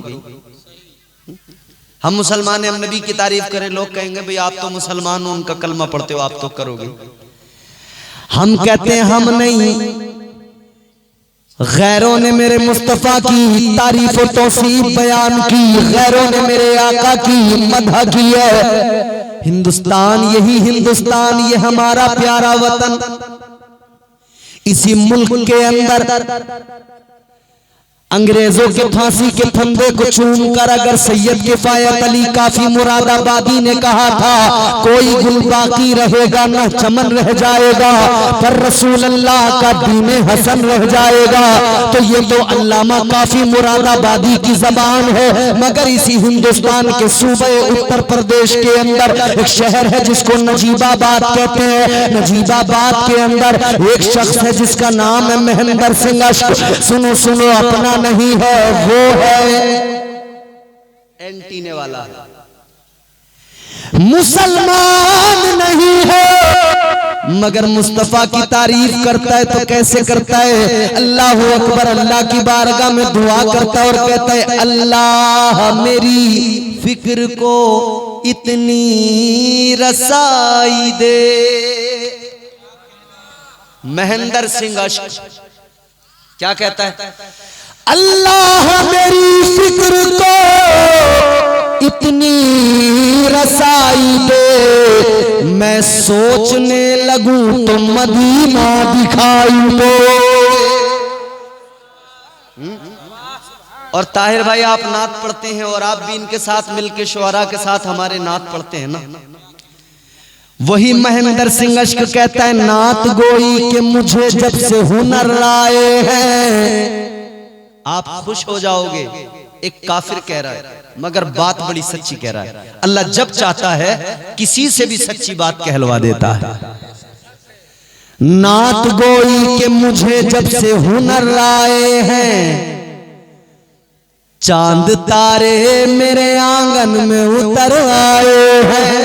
हम मुसलमान हैं, हम नबी की तारीफ करें, लोग कहेंगे भाई आप तो मुसलमान हो, उनका कलमा पढ़ते हो, आप तो करोगे। हम कहते हैं हम नहीं, गैरों ने मेरे मुस्तफ़ा की तारीफ और तौसीफ बयान की, गैरों ने मेरे आका की मदह की है। हिंदुस्तान, यही हिंदुस्तान, ये हमारा प्यारा वतन, इसी मुल्क के अंदर अंग्रेजों के फांसी के फंदे को चूमकर अगर सैयद किफायत अली काफी मुरादाबादी ने कहा था कोई गुल बाकी रहेगा ना चमन रह जाएगा, पर रसूल अल्लाह का दीन हसन रह जाएगा, तो ये तो अल्लामा काफी मुरादाबादी की जबान है। मगर इसी हिंदुस्तान के सूबे उत्तर प्रदेश के अंदर एक शहर है जिसको नजीबाबाद कहते हैं। नजीबाबाद के अंदर एक शख्स है जिसका नाम है महेंद्र सिंह अश्क। सुनो सुनो, अपना नहीं है, वो है एंटीने वाला, मुसलमान नहीं है मगर मुस्तफा की तारीफ करता है। तो कैसे करता है? अल्लाह अकबर, अल्लाह की बारगाह में दुआ करता है और कहता है अल्लाह मेरी फिक्र को इतनी रसाई दे। महेंद्र सिंह अश्क क्या कहता है? अल्लाह मेरी फिक्र को इतनी रसाई दे, मैं सोचने लगूं तो मदीना दिखाई दो। और ताहिर भाई आप नात पढ़ते हैं और आप भी इनके साथ मिलके शुआरा के साथ हमारे नात पढ़ते हैं ना। वही महेंद्र सिंह अश्क कहता है नात गोई के मुझे जब से हुनर आए हैं। आप खुश हो जाओगे। एक काफिर कह रहा है मगर बात बड़ी सच्ची कह रहा है। अल्लाह जब चाहता है किसी से भी सच्ची बात कहलवा देता है। नात गोई के मुझे जब से हुनर आए हैं, चांद तारे मेरे आंगन में उतर आए हैं।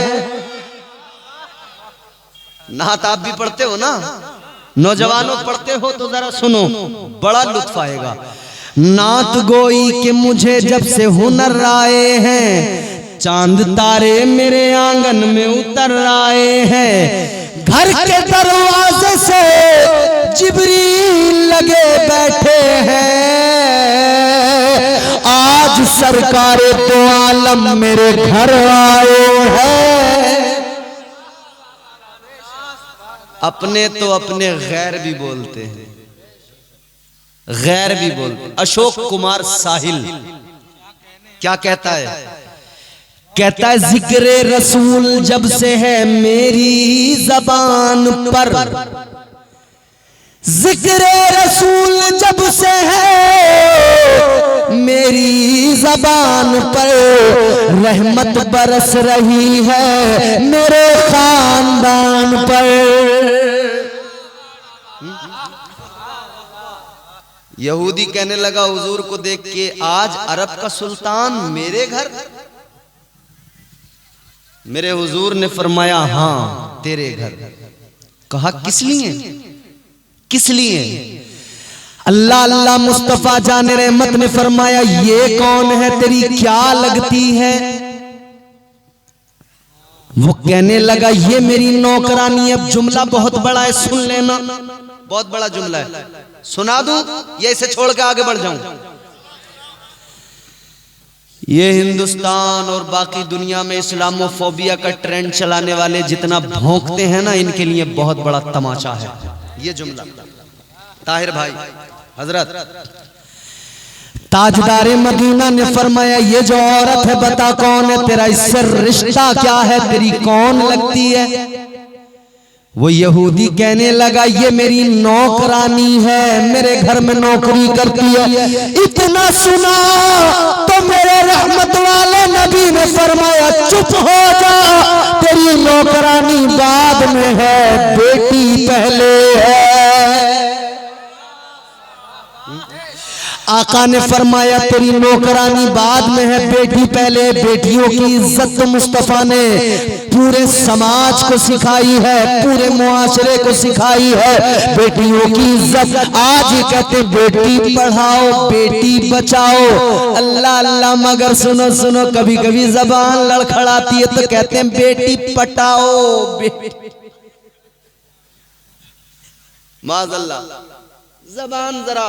नात आप भी पढ़ते हो ना, नौजवानों पढ़ते हो तो जरा सुनो, बड़ा लुत्फ आएगा। नात गोई के मुझे जब से हुनर आए हैं, चांद तारे मेरे आंगन में उतर आए हैं। घर के दरवाजे से जिब्रील लगे बैठे हैं, आज सरकार दो आलम मेरे घर आए हैं। अपने तो अपने गैर भी बोलते हैं, गैर भी बोलते। अशोक कुमार साहिल क्या कहता है? कहता है जिक्र रसूल जब से है मेरी जबान पर, जिक्र रसूल जब से है मेरी जबान पर, रहमत बरस रही है मेरे खानदान पर। यहूदी कहने लगा हुजूर को देख के, आज अरब का सुल्तान मेरे घर? मेरे हुजूर ने फरमाया हाँ तेरे घर। कहा किस लिए? किस लिए? अल्लाह अल्लाह मुस्तफा जाने रहमत ने फरमाया ये कौन है, तेरी क्या लगती है? वो कहने लगा ये मेरी नौकरानी। अब जुमला बहुत बड़ा है, सुन लेना, बहुत बड़ा जुमला है, सुना दूं या इसे छोड़ के आगे बढ़ जाऊं? ये हिंदुस्तान और बाकी दुनिया में इस्लामोफोबिया का ट्रेंड चलाने वाले जितना भौंकते हैं ना, इनके लिए बहुत बड़ा तमाचा है ये जुमला। ताहिर भाई हजरत ताजदारे मदीना ने फरमाया ये जो औरत है बता कौन है, तेरा इससे रिश्ता क्या है, तेरी कौन लगती है? वो यहूदी कहने लगा ये मेरी नौकरानी है, मेरे घर में नौकरी करती है। इतना सुना तो मेरे रहमत वाले नबी ने फरमाया चुप हो जा, तेरी नौकरानी बाद में है, बेटी पहले है। आका ने फरमाया तेरी नौकरानी बाद में है, बेटी पहले। बेटियों की इज्जत तो मुस्तफा ने पूरे समाज को सिखाई है, पूरे मुआशरे को सिखाई है बेटियों की इज्जत। आज ही कहते बेटी पढ़ाओ बेटी बचाओ, अल्लाह अल्लाह, मगर सुनो सुनो, कभी कभी जबान लड़खड़ाती है तो कहते हैं बेटी पटाओ। माज़अल्लाह, जबान जरा।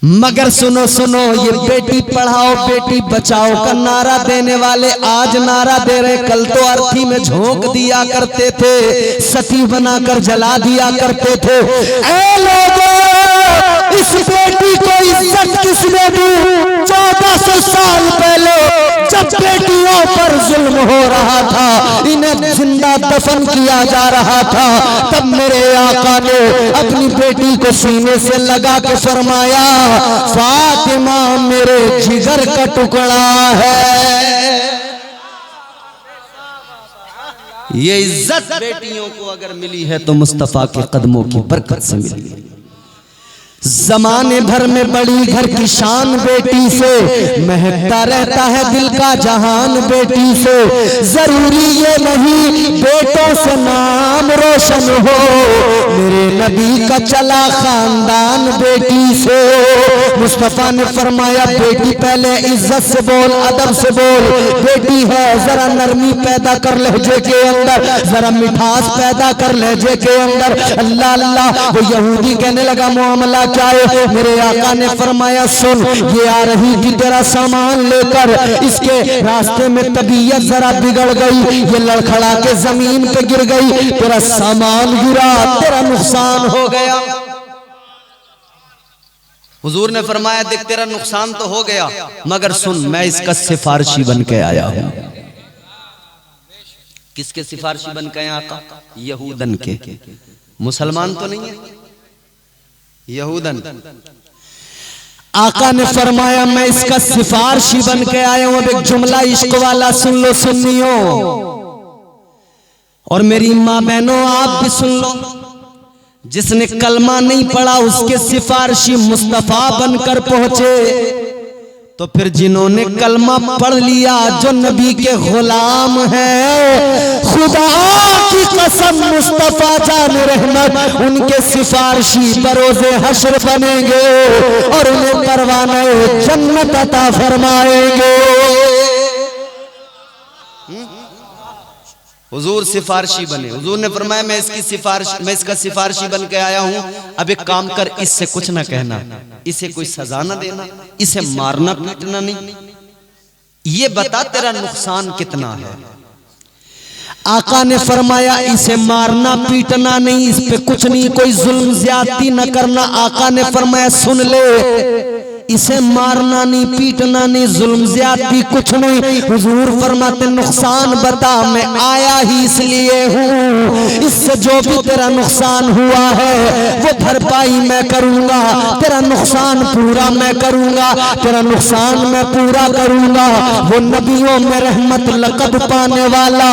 मगर सुनो सुनो, ये बेटी पढ़ाओ बेटी बचाओ का नारा देने वाले आज नारा दे रहे, कल तो अर्थी में झोंक दिया करते थे, सती बनाकर जला दिया करते थे। ऐ लोगों, इस बेटी को इज्जत किसने दी? 1400 साल पहले जब बेटियों पर जुल्म हो रहा था, इन्हें जिंदा दफन किया जा रहा था, तब मेरे आका ने अपनी बेटी को सीने से लगा के फरमाया फातिमा मेरे जिगर का टुकड़ा है। ये इज्जत बेटियों को अगर मिली है तो मुस्तफा के कदमों की बरकत से मिली है। जमाने भर में बड़ी घर की शान बेटी से, महकता रहता है दिल का जहान बेटी से। जरूरी ये नहीं बेटों से नाम रोशन हो, मेरे नबी का चला खानदान बेटी से। मुस्तफा ने फरमाया बेटी पहले, इज्जत से बोल, अदब से बोल। बेटी है जरा नरमी पैदा कर लहजे के अंदर, जरा मिठास पैदा कर लहजे के अंदर। अल्लाह अल्लाह, वो यहूदी कहने लगा मामला के आए। मेरे आका ने फरमाया सुन, ये आ रही थी तेरा सामान लेकर, इसके रास्ते में तबीयत जरा बिगड़ गई, ये लड़खड़ा के जमीन पे गिर गई, तेरा सामान गिरा, तेरा नुकसान हो गया। हुजूर ने फरमाया देख तेरा नुकसान तो हो गया, मगर सुन मैं इसका सिफारशी बन के आया हूं। किसके सिफारशी बन के आका? यहूदन के। मुसलमान तो नहीं है, यहूदन। आका ने फरमाया मैं इसका सिफारशी बन के आया हूं। अब एक जुमला इश्क वाला सुन लो सुन्नियों, और मेरी माँ बहनों आप भी सुन लो। जिसने कलमा नहीं पढ़ा उसके सिफारशी मुस्तफा बनकर पहुंचे, तो फिर जिन्होंने कलमा पढ़ लिया जो नबी के गुलाम हैं, खुदा की कसम मुस्तफा जान रहमत उनके सिफारशी बरोज़े हश्र बनेंगे और उन्हें परवाने जन्नत अता फरमाएंगे। हुजूर सिफारशी बने। हुजूर ने फरमाया मैं इसका सिफारशी बन के आया हूं। अब एक काम कर, इससे कुछ ना कहना, इसे कोई सजा ना देना, इसे मारना पीटना नहीं, ये बता तेरा नुकसान कितना है। आका ने फरमाया इसे मारना पीटना नहीं, इस पे कुछ नहीं, कोई जुल्म ज्यादती न करना। आका ने फरमाया सुन ले, इसे मारना नहीं पीटना नहीं, जुल्म ज्यादती कुछ नहीं। हुजूर फरमाते नुकसान बता, मैं आया ही इसलिए हूँ, इससे जो भी तेरा नुकसान हुआ है वो भरपाई मैं करूंगा, तेरा नुकसान पूरा मैं करूंगा, तेरा नुकसान मैं पूरा करूंगा। वो नबियों में रहमत लक़ब पाने वाला,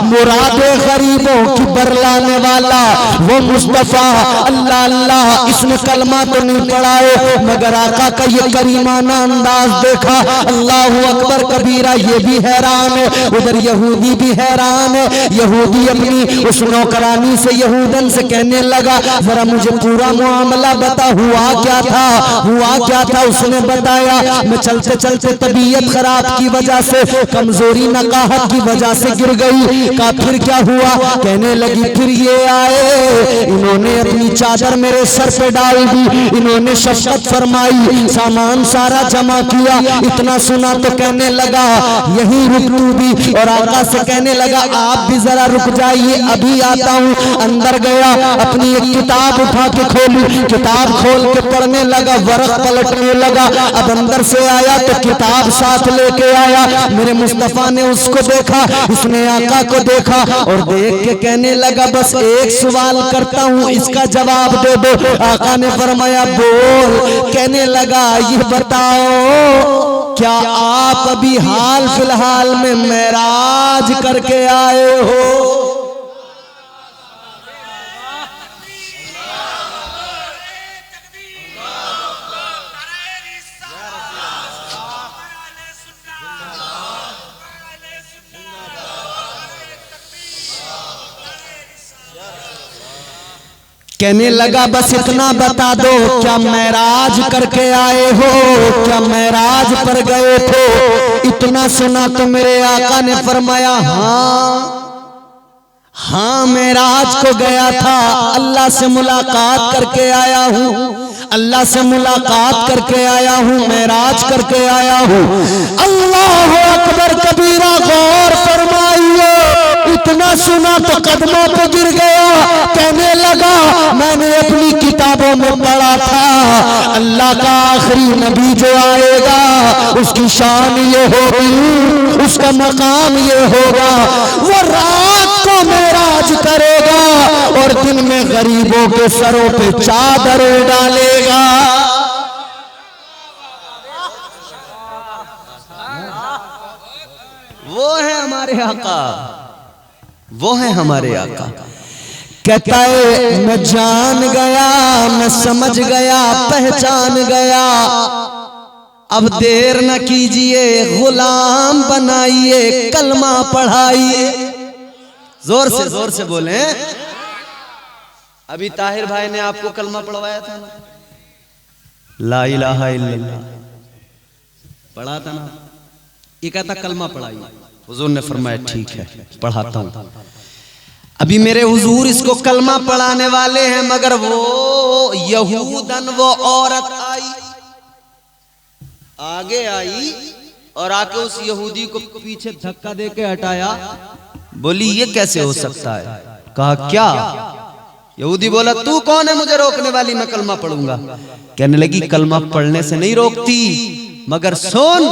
मुरादे गरीबों की बरलाने वाला, वो मुस्तफा अल्लाह अल्लाह, इसने कलमा तो नहीं पढ़ा है मगर आका का ये करीमाना अंदाज देखा, अल्लाह अकबर कबीरा, ये भी हैरान है, उधर यहूदी भी हैरान है। यहूदी अपनी उस नौकरानी से यहूदन से कहने लगा जरा मुझे पूरा मामला बता, हुआ क्या था, हुआ क्या था। उसने बताया मैं चलते चलते तबीयत खराब की वजह से, कमजोरी नकाहत की वजह से गिर गई। का फिर क्या हुआ? कहने लगी फिर ये आए, इन्होंने अपनी चादर मेरे सर पे डाल दी, इन्होंने शफकत फरमाई, सामान सारा जमा किया। इतना सुना तो कहने लगा यही रुक तू भी, और आका से कहने लगा आप भी जरा रुक जाइए, अभी आता हूँ। अंदर गया, अपनी एक किताब उठा के खोली, किताब खोल के पढ़ने लगा, वरक पलटने लगा। अब अंदर से आया तो किताब साथ लेके आया। मेरे मुस्तफा ने उसको देखा, उसने आका को देखा और देख के कहने लगा बस एक सवाल करता हूँ, इसका जवाब दे दो। आका ने फरमाया बोल। कहने लगा ये बताओ क्या आप अभी हाल फिलहाल में मेराज करके आए हो? कहने लगा बस इतना बता दो क्या मेराज करके आए हो, क्या मेराज पर गए थे? इतना सुना तो मेरे आका ने फरमाया हाँ मेराज को गया था, अल्लाह से मुलाकात करके आया हूँ, अल्लाह से मुलाकात करके आया हूँ, मेराज करके आया हूँ। अल्लाह अकबर कबीरा, गौर फरमाइए। इतना सुना तो कदमों पे गिर गया, कहने लगा मैंने अपनी किताबों में पढ़ा था अल्लाह का आखिरी नबी जो आएगा उसकी शान ये होगी, उसका मकाम ये होगा, वो रात को मेराज करेगा और दिन में गरीबों के सरों पे चादर डालेगा। वो है हमारे आका, वो है हमारे आका। कहता है मैं जान गया, मैं समझ गया, पहचान गया, अब देर न कीजिए, गुलाम बनाइए, कलमा पढ़ाइए। जोर से बोले। अभी ताहिर भाई ने आपको कलमा पढ़वाया था ना, ला इलाहा इल्लल्लाह पढ़ा था ना, ये कहता कलमा पढ़ाइए। हुजूर ने फरमाया ठीक है पढ़ाता हूं। अभी मेरे हुजूर इसको कलमा पढ़ाने वाले हैं, मगर वो यहूदन वो औरत आई, आगे आई और आके उस यहूदी को पीछे धक्का दे के हटाया। बोली ये कैसे हो सकता है? कहा क्या? यहूदी बोला तू कौन है मुझे रोकने वाली, मैं कलमा पढ़ूंगा। कहने लगी कलमा पढ़ने से नहीं रोकती, मगर सुन,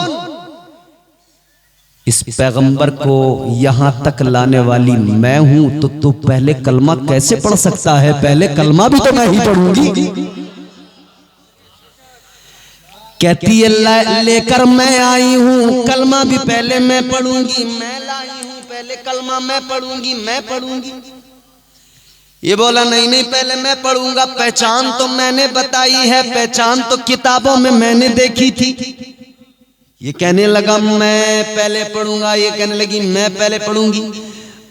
इस पैगंबर को यहां तक लाने वाली मैं हूं, तो तू पहले कलमा कैसे पढ़ सकता है? पहले कलमा भी तो मैं ही पढ़ूंगी। कहती है लेकर मैं आई हूं, कलमा भी पहले मैं पढ़ूंगी, मैं लाई हूं, पहले कलमा मैं पढ़ूंगी, मैं पढ़ूंगी। ये बोला नहीं नहीं, पहले मैं पढ़ूंगा। पहचान तो मैंने बताई है, पहचान तो किताबों में मैंने देखी थी। ये कहने लगा मैं पहले पढ़ूंगा, ये कहने लगी मैं पहले पढ़ूंगी।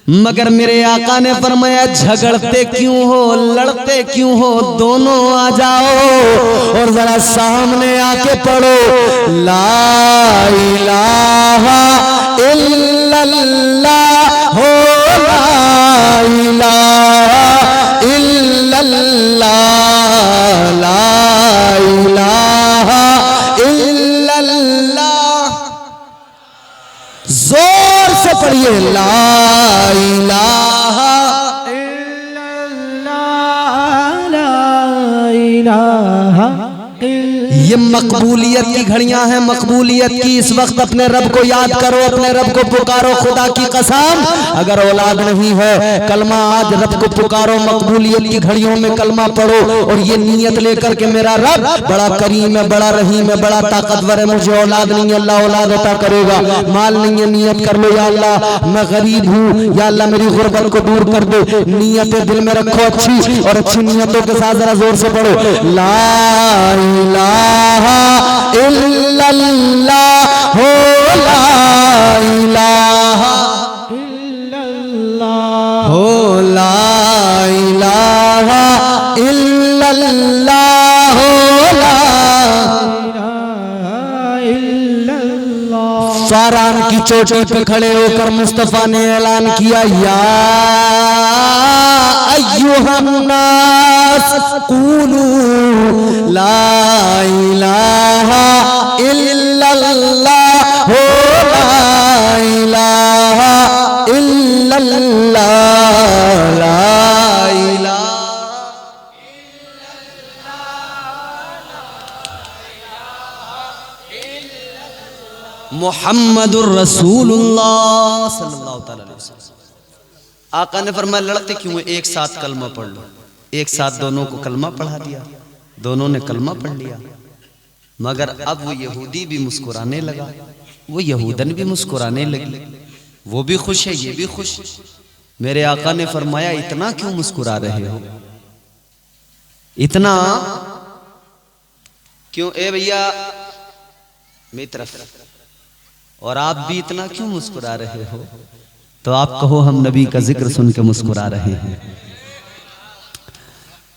मगर मेरे आका ने फरमाया झगड़ते क्यों हो, लड़ते क्यों हो, दोनों आ जाओ और जरा सामने आके पढ़ो ला इलाहा इल्लल्लाह हो, ला इलाहा इल्लल्लाह, ला इलाहा इल्लल्लाह। जोर से पढ़िए ला इलाहा इल्लल्लाह, ला इलाहा। ये मकबूलियत की घड़ियां हैं, मकबूलियत की। इस वक्त अपने रब को याद करो, अपने रब को पुकारो। खुदा की कसम अगर औलाद नहीं है, कलमा आज रब को पुकारो, मकबूलियत की घड़ियों में कलमा पढ़ो और ये नीयत लेकर के मेरा रब बड़ा करीम है, बड़ा रहीम है, बड़ा ताकतवर है, मुझे औलाद नहीं है, अल्लाह औलाद अता करेगा। माल नहीं है, नियत कर लो या अल्लाह मैं गरीब हूँ, या अल्लाह मेरी गुर्बत को दूर कर दे। नियत दिल में रखो अच्छी, और अच्छी नियतों के साथ जरा जोर से पढ़ो ला इलाहा इल्लल्लाह हो, ला इलाहा इल्लल्लाह हो, ला इलाहा इल्लल्लाह हो, ला इल्लल्लाह। फारान की चोटी पे खड़े होकर मुस्तफा ने ऐलान किया या अय्युहन्नास कूलू ला इलाहा इल्लल्लाह हो, ला इलाहा इल्लल्लाह, ला इलाहा मुहम्मदुर रसूलुल्लाह सल्लल्लाहु अलैहि वसल्लम। आका ने फरमाया लड़ते क्यों हैं, एक साथ कलमा पढ़ लो। एक साथ दोनों को कलमा पढ़ा दिया, दोनों ने कलमा पढ़ लिया। मगर अब वो यहूदी भी मुस्कुराने लगा, वो यहूदन भी मुस्कुराने लगी, वो भी खुश है, ये भी खुश। मेरे आका ने फरमाया इतना क्यों मुस्कुरा रहे हो, इतना क्यों? ए भैया मेरी तरफ, और आप भी इतना क्यों मुस्कुरा रहे हो? तो आप कहो हम नबी का जिक्र सुन के मुस्कुरा रहे हैं।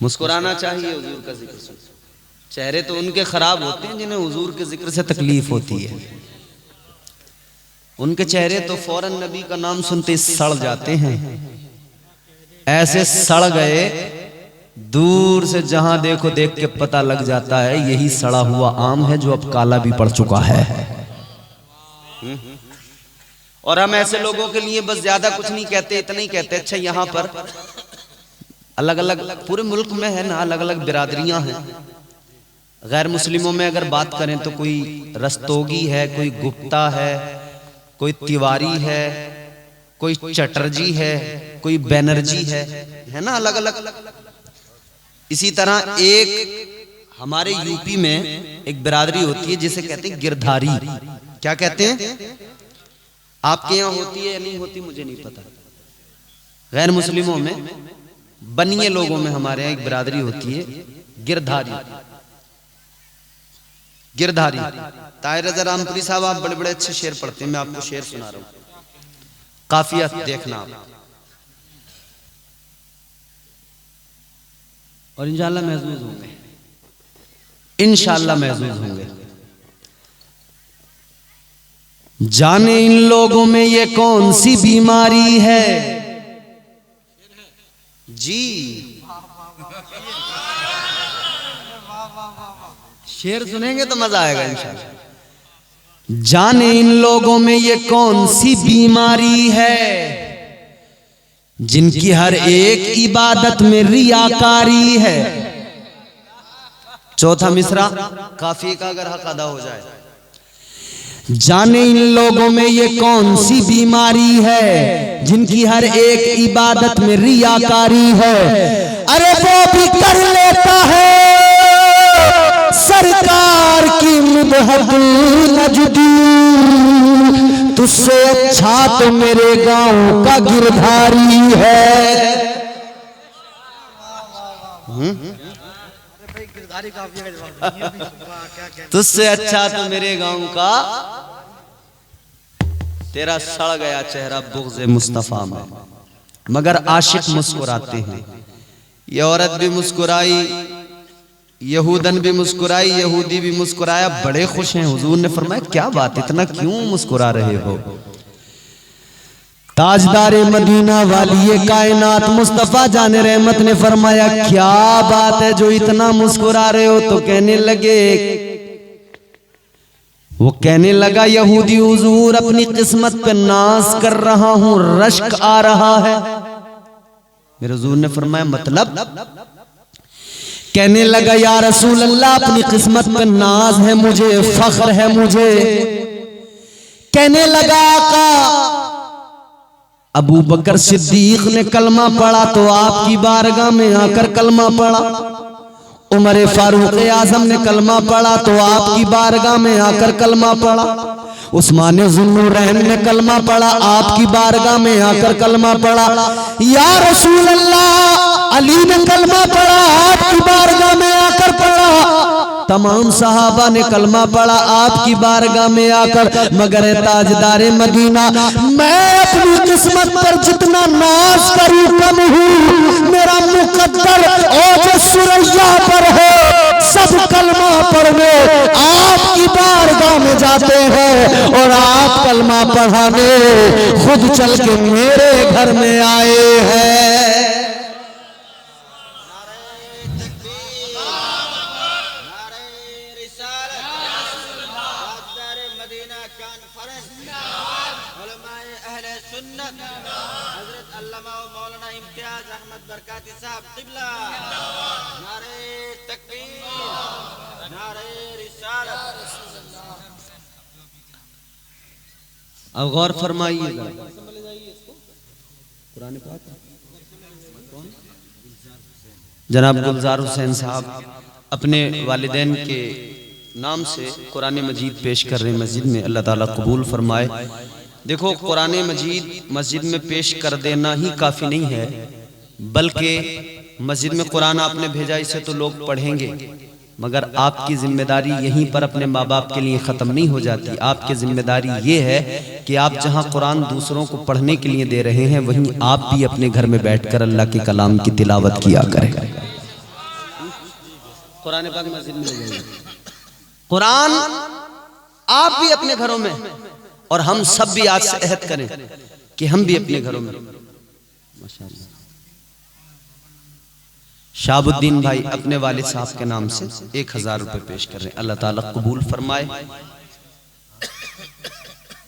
मुस्कुराना चाहिए हुजूर का जिक्र सुन। चेहरे तो उनके खराब होते हैं जिन्हें हुजूर के जिक्र से तकलीफ होती है, उनके चेहरे तो फौरन नबी का नाम सुनते सड़ जाते हैं। ऐसे सड़ गए, दूर से जहां देखो देख के पता लग जाता है यही सड़ा हुआ आम है जो अब काला भी पड़ चुका है। और हम ऐसे लोगों के लिए बस ज्यादा कुछ नहीं कहते, इतना ही कहते अच्छा यहाँ पर अलग अलग पूरे मुल्क में है ना, अलग अलग बिरादरियां हैं। गैर मुस्लिमों में अगर बात करें तो कोई रस्तोगी है, कोई गुप्ता है, कोई तिवारी है, कोई चटर्जी है, कोई बैनर्जी है ना, अलग अलग। इसी तरह एक हमारे यूपी में एक बिरादरी होती है जिसे कहते हैं गिरधारी। क्या कहते हैं? आपके यहाँ होती है या नहीं होती मुझे नहीं पता। गैर मुस्लिमों में, बनिए लोगों में हमारे यहाँ एक बिरादरी होती है गिरधारी। गिरधारी ताहिर रज़ा रामपुरी साहब, आप बड़े बड़े अच्छे शेर पढ़ते हैं, मैं आपको शेर सुना रहा हूँ, काफिया देखना आप, और इंशाअल्लाह महसूस होंगे, इंशाअल्लाह महसूस होंगे। जाने इन लोगों में ये कौन सी बीमारी है, जी शेर सुनेंगे तो मजा आएगा इंशाल्लाह। जाने इन लोगों में ये कौन सी बीमारी है जिनकी हर एक इबादत में रियाकारी है। चौथा मिसरा काफी का अगर हक अदा हो जाए। जाने इन लोगों में ये कौन सी बीमारी है जिनकी हर एक इबादत में रियाकारी है। अरे वो भी कर लेता है सरकार की मुबहत नजदी, तुझसे अच्छा तो मेरे गांव का गिरधारी है। तुझसे अच्छा तो मेरे गांव का, तेरा सड़ गया चेहरा बुग़्ज़ मुस्तफा में। मगर आशिक मुस्कुराते हैं। ये औरत भी मुस्कुराई, यहूदन भी मुस्कुराई, यहूदी भी मुस्कुराया, बड़े खुश हैं। हुजूर ने फरमाया क्या बात, इतना क्यों मुस्कुरा रहे हो। ताजदारे मदीना वाली कायनात मुस्तफा जाने रहमत ने फरमाया क्या बात है जो इतना मुस्कुरा रहे हो। तो कहने लगे, वो कहने लगा यहूदी हुजूर अपनी किस्मत पे नाज कर रहा हूं, रश्क आ रहा है। मेरे हुजूर ने फरमाया मतलब। कहने लगा या रसूल अल्लाह अपनी किस्मत पे नाज है मुझे, फख्र है मुझे। कहने लगा आका अबू बकर सिद्दीक ने कलमा पढ़ा तो आपकी बारगाह में आकर कलमा पढ़ा। उमर फारूक आजम ने कलमा पढ़ा तो आपकी बारगाह में आकर कलमा पढ़ा। उस्मान ज़ुन्नुरैन ने कलमा पढ़ा, आपकी बारगाह में आकर कलमा पढ़ा। या रसूल अल्लाह अली ने कलमा पढ़ा, आपकी बारगाह में आकर पढ़ा। तमाम सहाबा ने कलमा पढ़ा आपकी बारगाह में आकर। मगर ताजदारे मदीना मैं अपनी किस्मत पर जितना नाज करूं कम हूं। मेरा मुकद्दर और जो सुरैया पर है सब कलमा पढ़ने आपकी बारगाह में जाते हैं और आप कलमा पढ़ाने खुद चल के मेरे घर में आए हैं। अब गौर फरमाइएगा, जनाब गुलजार हुसैन साहब अपने वालिदैन के नाम से कुरान मजीद पेश कर रहे हैं मस्जिद में। अल्लाह ताला कबूल फरमाए। देखो कुरान मजीद मस्जिद में पेश कर देना ही काफ़ी नहीं है, बल्कि मस्जिद में कुरान आपने भेजा इसे तो लोग पढ़ेंगे, मगर आपकी जिम्मेदारी यहीं पर अपने माँ बाप के लिए ख़त्म नहीं हो जाती। आपकी जिम्मेदारी ये है कि आप जहाँ कुरान दूसरों को पढ़ने के लिए दे रहे हैं वहीं आप भी अपने घर में बैठकर अल्लाह के कलाम की तिलावत किया करें। कुरान पाक मस्जिद में ले जाइए, कुरान आप भी अपने घरों में, और हम सब भी आज से अहद करें कि हम भी अपने घरों में। माशाअल्लाह शाहबुद्दीन भाई अपने वालिद साहब के नाम से 1000 रुपए पेश कर रहे हैं। अल्लाह ताला कबूल फरमाए।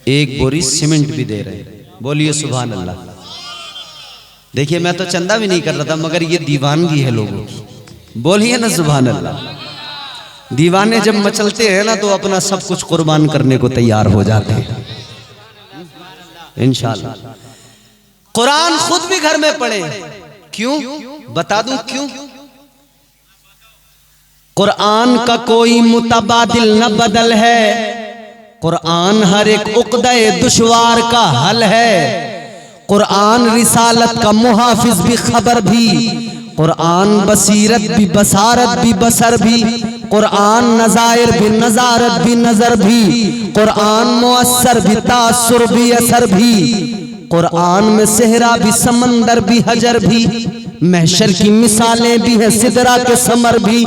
एक बोरी सीमेंट भी दे रहे हैं। बोलिए सुभान अल्लाह। देखिए मैं तो चंदा भी नहीं कर रहा था, मगर ये दीवानगी है लोगों की। बोलिए ना सुभान अल्लाह। दीवाने जब मचलते हैं ना तो अपना सब कुछ कुर्बान करने को तैयार हो जाते हैं इंशाअल्लाह। कुरान खुद भी घर में पढ़े। क्यों बता दूं क्यों? कुरान का कोई मुतबादिल न बदल है। कुरान हर एक उक़्दे दुश्वार का हल है। कुरान रिसालत का मुहाफिज भी खबर भी। कुरान बसीरत भी बसारत भी बसर भी। कुरान नज़ायर भी नज़ारत भी नजर भी। कुरान मुअस्सर भी तासुर भी असर भी। कुरान में सेहरा भी समंदर भी हजर भी। महशर की मिसालें भी है सिदरा के समर भी।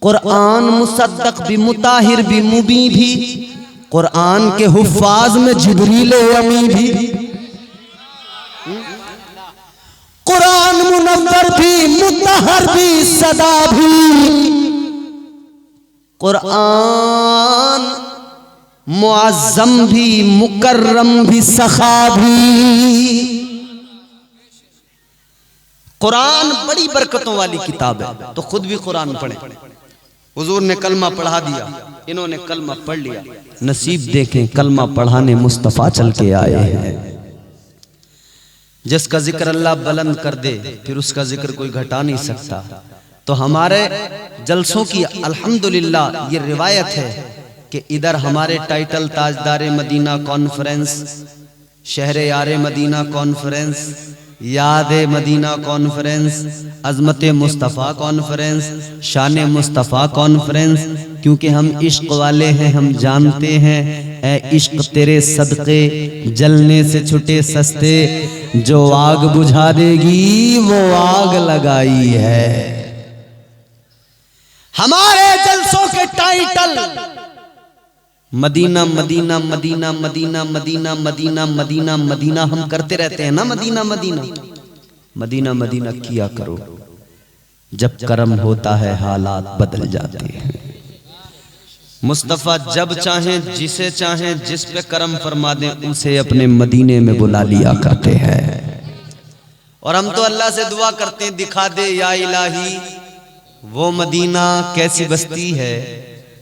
कुरान मुसद्दक भी मुताहिर भी मुबी भी। कुरान के हुफ्फाज में जिब्रील अमी भी। कुरान कुरान मुनव्वर भी, मुतहर भी, सदा भी। कुरान मुअज़्ज़म भी, मुकर्रम भी, सखा भी। कुरान बड़ी बरकतों वाली किताब है, तो खुद भी कुरान पढ़े। हुजूर ने कलमा पढ़ा दिया, इन्होंने कलमा पढ़ लिया। नसीब देखें, कलमा पढ़ाने मुस्तफ़ा चल के आए हैं। जिसका जिक्र अल्लाह बुलंद कर दे, फिर उसका जिक्र कोई घटा नहीं सकता। तो हमारे जलसों की अल्हम्दुलिल्लाह ये रिवायत है कि इधर हमारे टाइटल ताजदारे मदीना कॉन्फ्रेंस, शहरे यारे मदीना कॉन्फ्रेंस, याद मदीना कॉन्फ्रेंस, अजमत मुस्तफ़ा कॉन्फ्रेंस, शान मुस्तफ़ा कॉन्फ्रेंस। क्योंकि हम इश्क वाले हैं, हम जानते हैं ए इश्क तेरे सदक़े जलने से छुटे सस्ते, जो आग बुझा देगी वो आग लगाई है। हमारे जलसों के टाइटल मदीना मदीना मदीना मदीना मदीना मदीना मदीना मदीना हम करते रहते हैं ना। मदीना मदीना मदीना मदीना किया करो, जब करम होता है हालात बदल जाते हैं। मुस्तफ़ा जब चाहें, जिसे चाहें, जिस पे करम फरमा दें, उसे अपने मदीने में बुला लिया करते हैं। और हम तो अल्लाह से दुआ करते हैं, दिखा दे या इलाही वो मदीना कैसी बस्ती है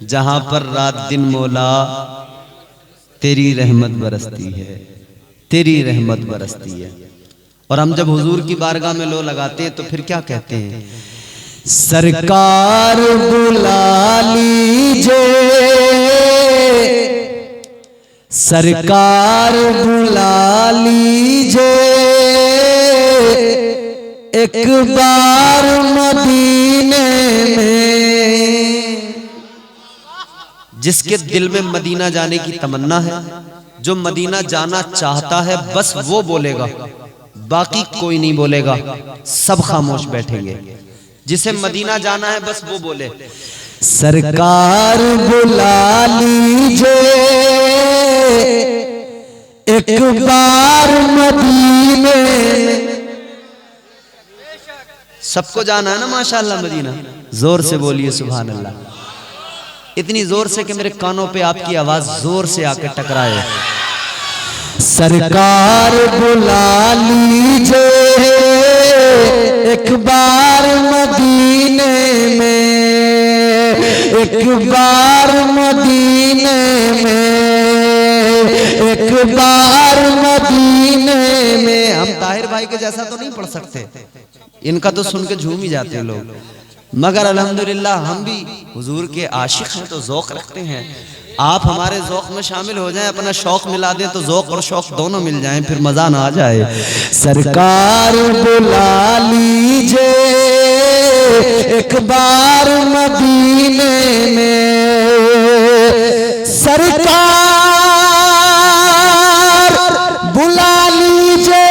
जहां पर रात दिन मौला तेरी रहमत बरसती है, तेरी रहमत बरसती है। और हम जब हुजूर की बारगाह में लो लगाते हैं तो फिर क्या कहते हैं? सरकार बुला लीजिए, सरकार बुला लीजिए, एक बार मदीने में। जिसके दिल में मदीना जाने की तमन्ना है, जो मदीना जाना चाहता है, बस वो बोलेगा, बाकी कोई नहीं बोलेगा, सब खामोश बैठेंगे। जिसे मदीना जाना है बस वो बोले, सरकार बुला लीजिए, एक बार मदीने में। सबको जाना है ना माशाअल्लाह मदीना। जोर से बोलिए सुभान अल्लाह। इतनी जोर से कि मेरे कानों पे आपकी आवाज जोर से आकर टकराए। सरकार बुला लीजिए, एक बार मदीने में, एक बार मदीने में, एक बार मदीने में। हम ताहिर भाई के जैसा तो नहीं पढ़ सकते, इनका तो सुन के झूम ही जाते हैं लोग, मगर अल्हम्दुलिल्लाह हम भी हुजूर के आशिक हैं तो ज़ौक़ रखते हैं। आप हमारे ज़ौक़ में शामिल हो जाएं, अपना शौक़ मिला दें तो ज़ौक़ और शौक़ दोनों मिल जाएं, फिर मज़ा ना आ जाए। सरकार बुला लीजिए, एक बार मदीने में। सरकार बुला लीजिए,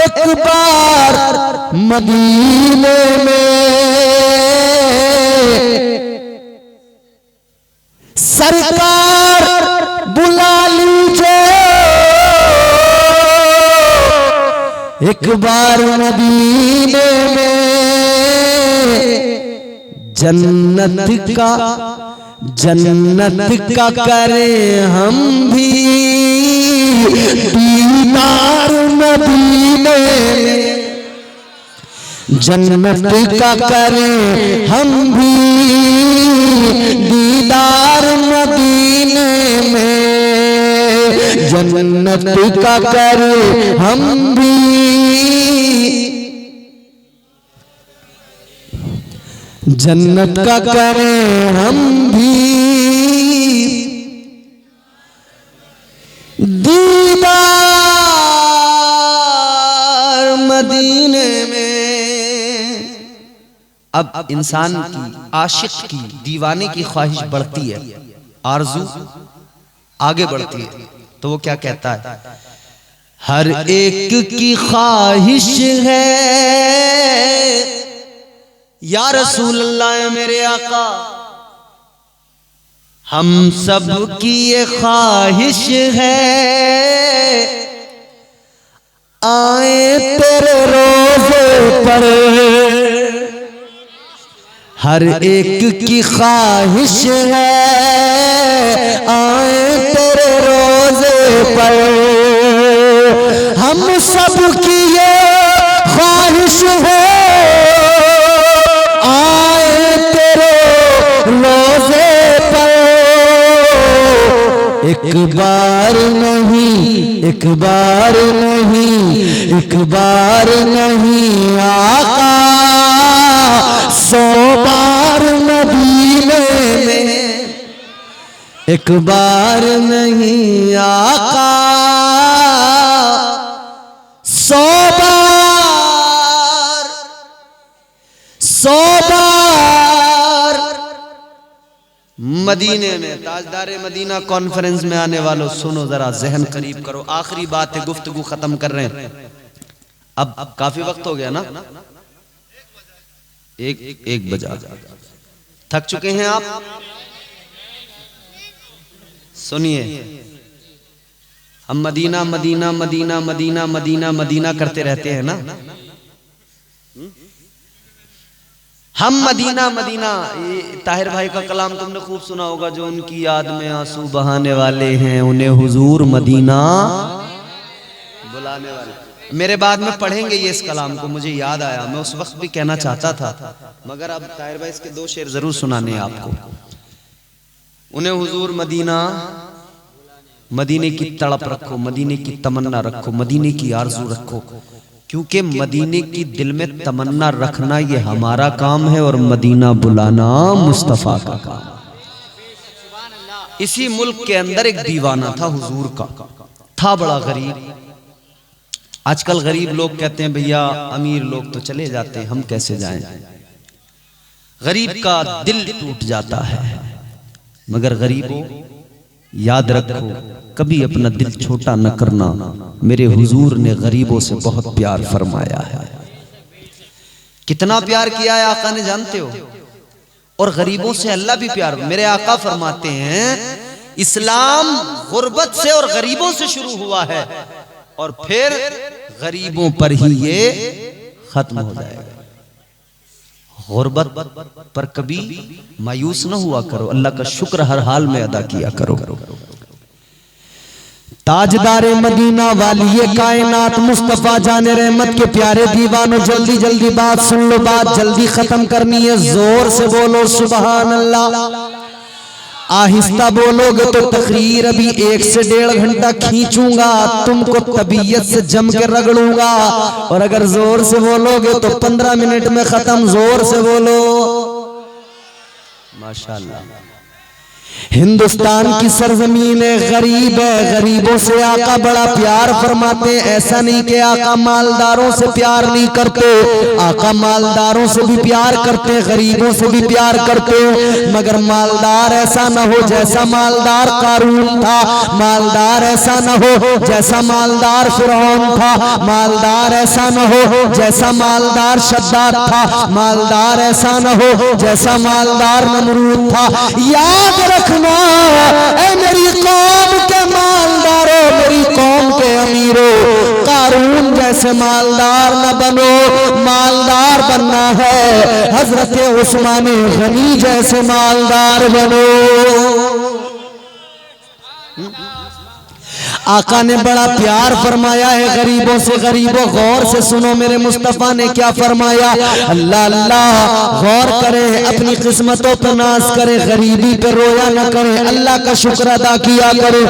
एक बार मदीने में। सरकार बुला लीजिए, एक बार मदीने में। जन्नत का करें हम भी दीदार मदीने में। जन्नत का करें हम भी दीदार मदीने में। जन्नत का करें हम भी, जन्नत का करें हम भी दीदार मदीने में। अब इंसान की, आशिक की, दीवाने की ख्वाहिश बढ़ती है, आरज़ू आगे बढ़ती है, तो वो क्या कहता है? हर एक की ख्वाहिश है या रसूल अल्लाह मेरे आका, हम सब की ये ख्वाहिश है आए तेरे रोजे पर, हर एक की ख्वाहिश है आए तेरे रोजे पर, हम सब की ये ख्वाहिश है आए तेरे रोजे पर। एक बार नहीं, एक बार नहीं, एक बार नहीं आका 100 बार मदीने में, एक बार नहीं आका 100 बार, 100 बार मदीने में। ताजदारे मदीना कॉन्फ्रेंस में आने वालों सुनो जरा, जहन करीब करो। आखिरी बात है, गुफ्तगू खत्म कर रहे हैं। अब काफी वक्त हो गया ना, एक बजा। थक चुके हैं आप? सुनिए, हम मदीना मदीना मदीना मदीना मदीना मदीना करते रहते हैं ना। हम मदीना मदीना, ये ताहिर भाई का कलाम तुमने खूब सुना होगा, जो उनकी याद में आंसू बहाने वाले हैं उन्हें हुजूर मदीना बुलाने वाले। मेरे बाद में पढ़ेंगे ये इस कलाम को, मुझे याद आया, मैं उस वक्त भी कहना चाहता था, मगर अब ताहिर भाई इसके 2 शेर जरूर सुनाने हैं आपको। उन्हें हुजूर मदीना, मदीने की तड़प रखो, मदीने की तमन्ना रखो, मदीने की आरजू रखो, क्योंकि मदीने की दिल में तमन्ना रखना ये हमारा काम है और मदीना बुलाना मुस्तफा का काम। इसी मुल्क के अंदर एक दीवाना था हुजूर का, था बड़ा गरीब। आजकल गरीब लोग कहते हैं भैया अमीर लोग तो चले जाते हैं, हम कैसे जाएं। गरीब का दिल टूट जाता है, मगर गरीबों याद रखो कभी अपना दिल छोटा न करना। मेरे हुजूर ने गरीबों से बहुत प्यार फरमाया है। कितना प्यार किया है आका ने जानते हो? और गरीबों से अल्लाह भी प्यार। मेरे आका फरमाते हैं इस्लाम गुर्बत से और गरीबों से शुरू हुआ है और फिर गरीबों पर ही ये खत्म हो जाएगा। गुर्बत पर कभी मायूस न हुआ करो, अल्लाह का शुक्र हर हाल में अदा किया करो। ताजदारे मदीना वाली ये कायनात मुस्तफा जाने रहमत के प्यारे दीवानों, जल्दी जल्दी बात सुन लो, बात जल्दी खत्म करनी है। जोर से बोलो सुभान अल्लाह। आहिस्ता बोलोगे तो तकरीर अभी 1 से 1.5 घंटा खींचूंगा, तुमको तबीयत से जम के रगड़ूंगा। और अगर जोर से बोलोगे तो 15 मिनट में खत्म। जोर से बोलो माशाअल्लाह। हिंदुस्तान की सरजमीन गरीब है, गरीबों से आका बड़ा प्यार फरमाते हैं। ऐसा नहीं कि आका मालदारों से प्यार नहीं करते, आका मालदारों से भी प्यार करते हैं, गरीबों से भी प्यार करते हैं। मगर मालदार ऐसा ना हो जैसा मालदार कारून था, मालदार ऐसा ना हो जैसा मालदार फिरौन था, मालदार ऐसा ना हो जैसा मालदार शद्दाद था, मालदार ऐसा ना हो जैसा मालदार नमरूद था। याद रखना ऐ मेरी कौम के मालदारों, मेरी कौम के अमीरों, कारून जैसे मालदार न बनो। मालदार बनना है हजरत उस्मान गनी जैसे मालदार बनो। आका ने बड़ा प्यार फरमाया है गरीबों से। गरीबों गौर से सुनो, मेरे मुस्तफा ने क्या फरमाया। अल्लाह अल्लाह गौर करें, अपनी किस्मतों पर नाज करें, गरीबी पे रोया न करें, अल्लाह का शुक्र अदा किया करें।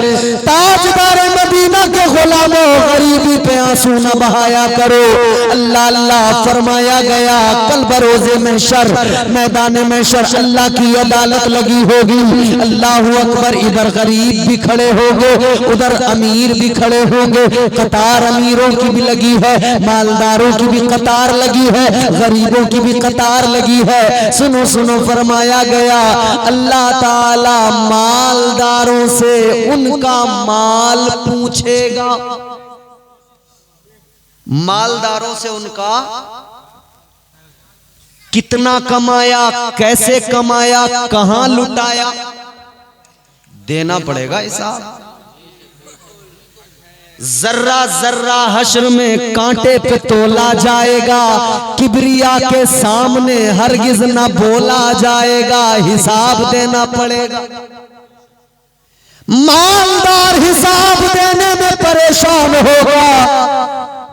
ताजदारे मदीना के गुलामों, गरीबी पे आंसू न बहाया करो। अल्लाह अल्लाह फरमाया गया कल बरोज़े महशर, मैदान महशर अल्लाह की अदालत लगी होगी। अल्लाहु अकबर, इधर गरीब भी खड़े होंगे, उधर अमीर भी खड़े होंगे। कतार अमीरों की भी लगी है, मालदारों की भी कतार लगी है, गरीबों की भी कतार लगी है। सुनो सुनो, फरमाया गया अल्लाह ताला मालदारों से उनका माल पूछेगा। मालदारों से उनका कितना कमाया, कैसे कमाया, कहां लुटाया, देना पड़ेगा हिसाब। जर्रा जर्रा हश्र में कांटे पे तोला जाएगा, किबरिया के सामने हरगिज ना बोला जाएगा, हिसाब देना पड़ेगा। मालदार हिसाब देने में परेशान होगा,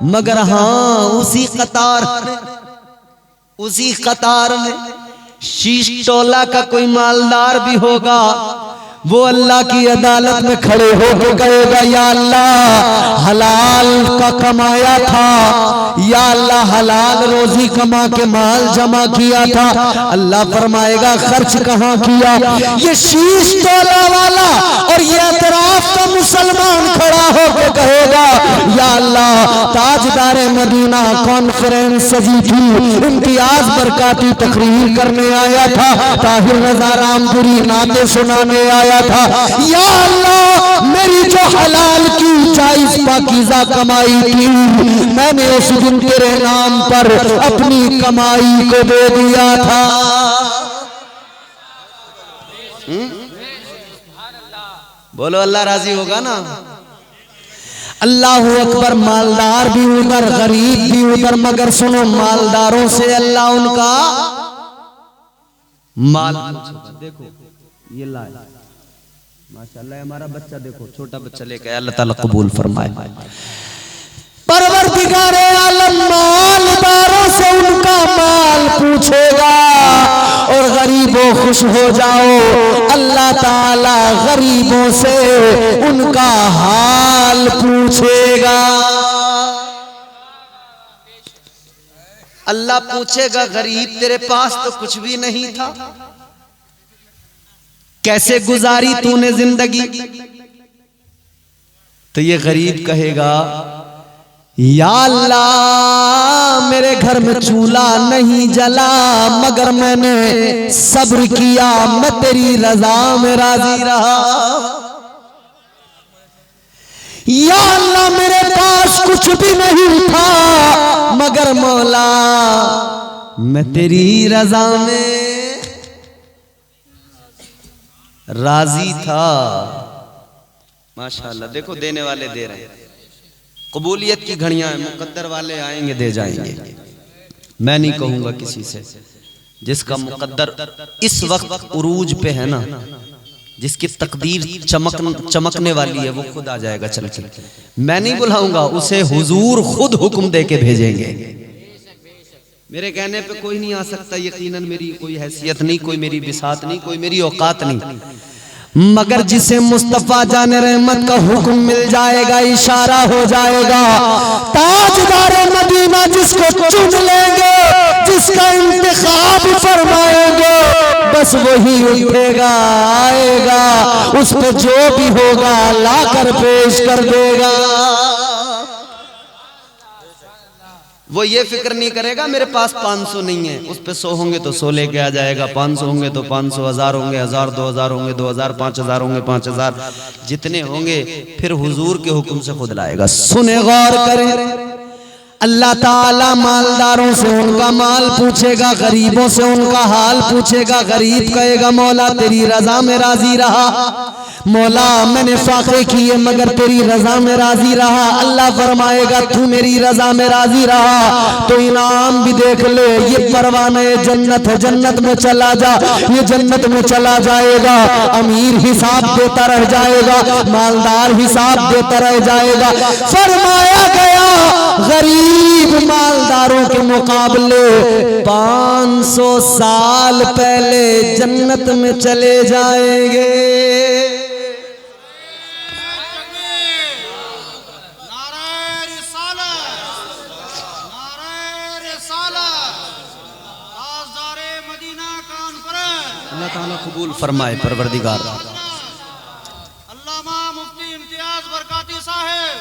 मगर हाँ उसी कतार में शीश टोला का कोई मालदार भी होगा, वो अल्लाह की अदालत में खड़े होकर कहेगा, या अल्लाह हलाल का कमाया था, या अल्लाह हलाल रोजी कमा के माल जमा किया था, अल्लाह फरमाएगा खर्च कहाँ किया। ये शीश तोला वाला और ये एतराफ का मुसलमान खड़ा होकर कहेगा, या अल्लाह ताजदार मदीना कॉन्फ्रेंस सजी थी, इम्तियाज बरकाती तकरीर करने आया था, ताहिर रज़ा रामपुरी नाते सुनाने आया था, या अल्लाह मेरी जो हलाल की जायज पाकीज़ा कमाई थी, मैंने उस दिन तेरे नाम पर अपनी कमाई को दे दिया था। बोलो अल्लाह राजी होगा ना। अल्लाह अकबर। मालदार भी उधर, गरीब भी उधर, मगर सुनो मालदारों से अल्लाह उनका माल देखो, ये लाए माशाल्लाह, हमारा बच्चा देखो, छोटा बच्चा लेके अल्लाह ताला कबूल फरमाए। परवरदिगारे आलम मालदारों से उनका माल पूछेगा, और गरीबों खुश हो जाओ, अल्लाह ताला गरीबों से उनका हाल पूछेगा। अल्लाह पूछेगा, गरीब तेरे पास तो कुछ भी नहीं था, कैसे गुजारी तूने जिंदगी? तो ये गरीब कहेगा, या अल्लाह मेरे घर में चूल्हा नहीं जला, मगर मैंने सब्र किया, मैं तेरी रजा में राजी रहा। या अल्लाह मेरे पास कुछ भी नहीं था, मगर मौला मैं तेरी रजा में राजी था। माशाल्लाह, देखो देने वाले दे रहे हैं, कबूलियत की घड़ियां हैं, मुकद्दर वाले आएंगे दे जाएंगे। मैं नहीं कहूंगा किसी से, जिसका मुकद्दर इस वक्त उरूज पे है ना, जिसकी तकदीर चमकने वाली है, वो खुद आ जाएगा चल के। मैं नहीं बुलाऊंगा उसे, हुजूर खुद हुक्म दे के भेजेंगे। मेरे कहने पे कोई नहीं आ सकता, यकीनन मेरी कोई हैसियत नहीं, कोई मेरी बिसात नहीं, कोई मेरी औकात नहीं, मगर जिसे मुस्तफा जाने रहमत का हुक्म मिल जाएगा, इशारा हो जाएगा, ताजदार मदीना जिसको चुन लेंगे, जिसका इंतखाब फरमाएंगे, बस वही उठेगा, आएगा, उस पर जो भी होगा लाकर पेश कर देगा। वो ये फिक्र नहीं करेगा मेरे पास 500 नहीं है, उस पे 100 होंगे तो 100 लेके आ जाएगा, 500 होंगे तो 500, 1000 होंगे 1000, 2000 होंगे 2000, 5000 होंगे 5000, जितने होंगे फिर हुजूर के हुक्म से खुद लाएगा। सुने गौर करें, अल्लाह ताला मालदारों से उनका माल पूछेगा, गरीबों से उनका हाल पूछेगा। गरीब कहेगा, मौला तेरी रजा में राजी रहा, मौला मैंने फाके किए मगर तेरी रजा में राजी रहा। अल्लाह फरमाएगा, तू मेरी रजा में राजी रहा तो इनाम भी देख ले, ये परवाना जन्नत है, जन्नत में चला जा। ये जन्नत में चला जाएगा, अमीर हिसाब देता रह जाएगा, मालदार हिसाब देता रह जाएगा। फरमाया गया, गरीब मालदारों के मुकाबले 500 साल पहले जन्नत में चले जाएंगे। अल्लाह ताला कबूल फरमाए परवरदिगार। अल्लामा मुफ्ती इम्तियाज बरकाती साहब,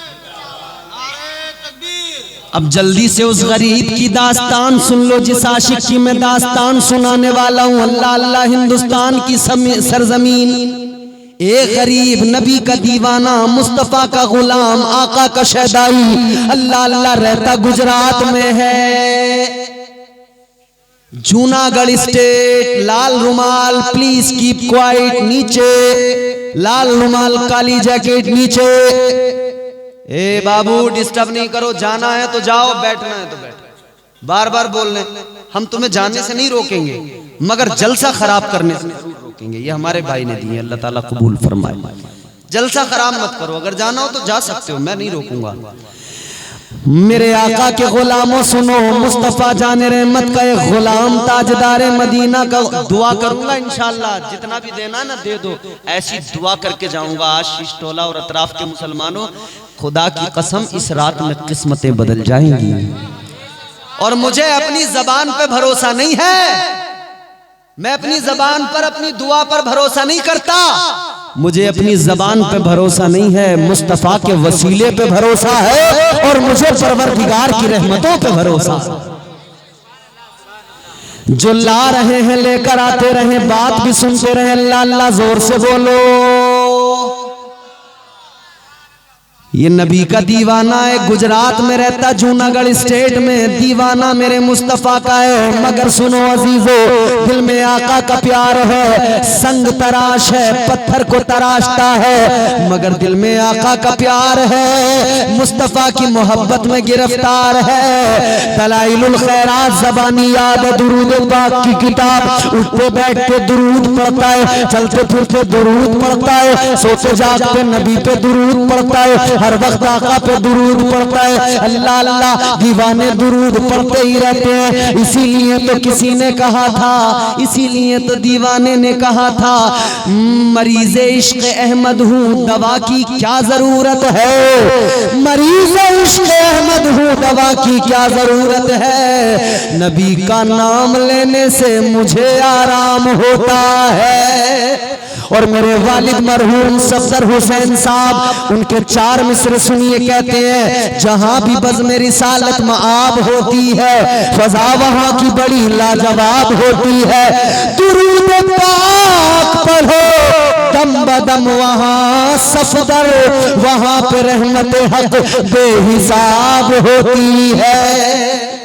नारे तकबीर। अब जल्दी से उस गरीब की दास्तान सुन लो, जिस आशिक की मैं दास्तान सुनाने वाला हूँ। अल्लाह अल्लाह हिंदुस्तान की सरजमीन, एक गरीब नबी का दीवाना, मुस्तफा का गुलाम, आका का शहदाई, अल्लाह अल्लाह रहता गुजरात में है। जूनागढ़ स्टेट, लाल रुमाल, प्लीज कीप क्वाइट, नीचे लाल रुमाल, काली जैकेट नीचे। ए बाबू डिस्टर्ब नहीं करो, जाना है तो जाओ, बैठना है तो बैठो। बार बार बोल रहे हैं, हम तुम्हें जाने से नहीं रोकेंगे मगर जलसा खराब करने से जरूर रोकेंगे। ये हमारे भाई ने दिए, अल्लाह ताला कबूल फरमाए। जलसा खराब मत करो, अगर जाना हो तो जा सकते हो, मैं नहीं रोकूंगा। मेरे आका के गुलामों सुनो, मुस्तफा जाने रहमत का एक गुलाम ताजदार मदीना का दुआ करूंगा इंशाल्लाह, जितना भी देना ना दे दो, ऐसी दुआ करके जाऊंगा। आज शीश टोला और अतराफ के मुसलमानों, खुदा की कसम इस रात में किस्मतें बदल जाएंगी। और मुझे अपनी जबान पे भरोसा नहीं है, मैं अपनी जबान पर अपनी दुआ पर भरोसा नहीं करता, मुझे अपनी जबान पे भरोसा नहीं है, मुस्तफा के वसीले पे भरोसा है और मुझे परवरदिगार की रहमतों पे भरोसा है। जो ला रहे हैं लेकर आते रहे, बात भी सुनते रहे। अल्लाह अल्लाह जोर से बोलो। ये नबी का दीवाना है, गुजरात में रहता, जूनागढ़ स्टेट में, दीवाना मेरे मुस्तफा का है। मगर सुनो अजीजो, दिल में आका का प्यार है, संग तराश है, पत्थर को तराशता है, मगर दिल में आका का प्यार है, मुस्तफा की मोहब्बत में गिरफ्तार है। दलाइलुल खैरात ज़बानी याद है, दुरूद पाक की किताब, उठते बैठते दुरूद पढ़ता है, चलते फिरते दुरूद पढ़ता है, सोते जागते नबी पे दुरूद पढ़ता है, हर वक्त आका पे दुरूद पढ़ता है। अल्लाह अल्लाह दीवाने दुरूद पढ़ते ही रहते हैं। इसीलिए तो किसी ने कहा था, इसीलिए तो दीवाने ने कहा था, मरीज़ इश्क अहमद हूँ, दवा की क्या जरूरत है, मरीज़ इश्क अहमद हूँ, दवा की क्या जरूरत है, नबी का नाम लेने से मुझे आराम होता है। और मेरे वालिद मरहूम सफदर हुसैन साहब, उनके 4 मिसरे सुनिए, कहते हैं, जहां भी बज़्म रिसालत मआब होती है, फज़ा वहां की बड़ी लाजवाब होती है। दुरूद पाक पढ़ो दम बदम वहां सफदर, वहां पे रहमत हक बेहिसाब होती है।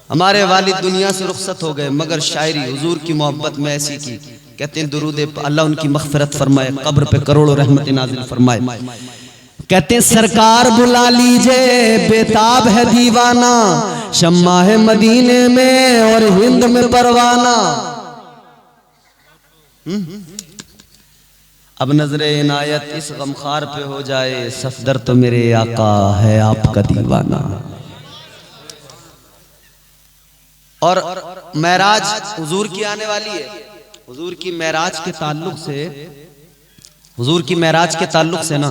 हमारे वालिद दुनिया से रुखसत हो गए, मगर शायरी हुजूर की मोहब्बत में ऐसी की, कहते हैं दुरूद, अल्लाह उनकी मग़फ़िरत फरमाए, कब्र पे करोड़ों रहमत नाज़िल फरमाए। कहते हैं सरकार बुला लीजिए, बेताब है दीवाना, शम्मा है मदीने में और हिंद में परवाना। अब नजरे इनायत इस गमखार पे हो जाए, सफदर तो मेरे आका है आपका दीवाना। और महराज हुजूर की आने वाली है, हुजूर की महराज के ताल्लुक से, हुजूर की महराज के ताल्लुक से ना,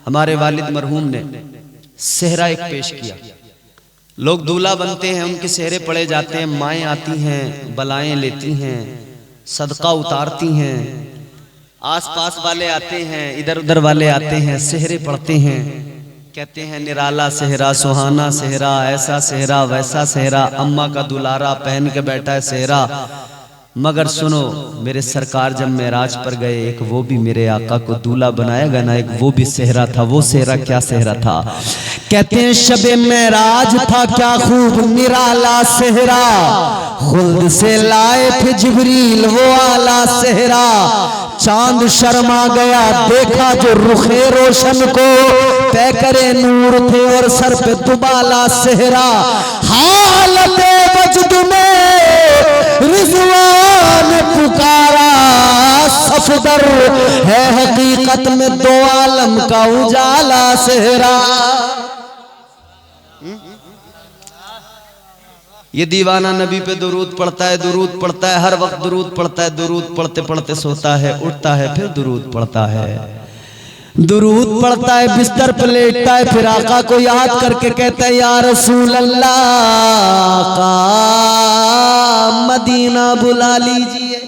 हमारे वालिद मरहूम ने सेहरा एक पेश किया। लोग दूल्हा बनते हैं, उनके सेहरे पड़े जाते हैं, माएँ आती हैं, बलाएं लेती हैं, सदका उतारती हैं, आस पास वाले आते हैं, इधर उधर वाले आते हैं, सेहरे पड़ते हैं, कहते हैं निराला सेहरा, सुहाना सेहरा, ऐसा सेहरा वैसा सेहरा, अम्मा का दुलारा पहन के बैठा है सेहरा। मगर सुनो, मेरे सरकार जब मेराज पर गए, एक वो भी मेरे आका को दूल्हा बनाएगा ना, एक वो भी सेहरा था। वो सेहरा क्या सेहरा था? कहते हैं शबे मेराज था क्या खूब निराला सेहरा, खुद से लाए थे जिब्रील वो आला सेहरा। चांद शर्मा गया देखा जो रुखे रोशन को, तय करे नूर थे और सर पे दुबाला सेहरा। हालत वजद में रिजवान पुकारा, सफदर है हकीकत में दो आलम का उजाला सेहरा। ये दीवाना नबी पे दुरूद पढ़ता है, दुरूद पढ़ता है, हर वक्त दुरूद पढ़ता है, दुरूद पढ़ते पढ़ते सोता है, उठता है, फिर दुरूद पढ़ता है, दुरूद पढ़ता है, बिस्तर पर लेटता है, फिर आका को याद करके कहता है या रसूल अल्लाह का मदीना बुला लीजिए।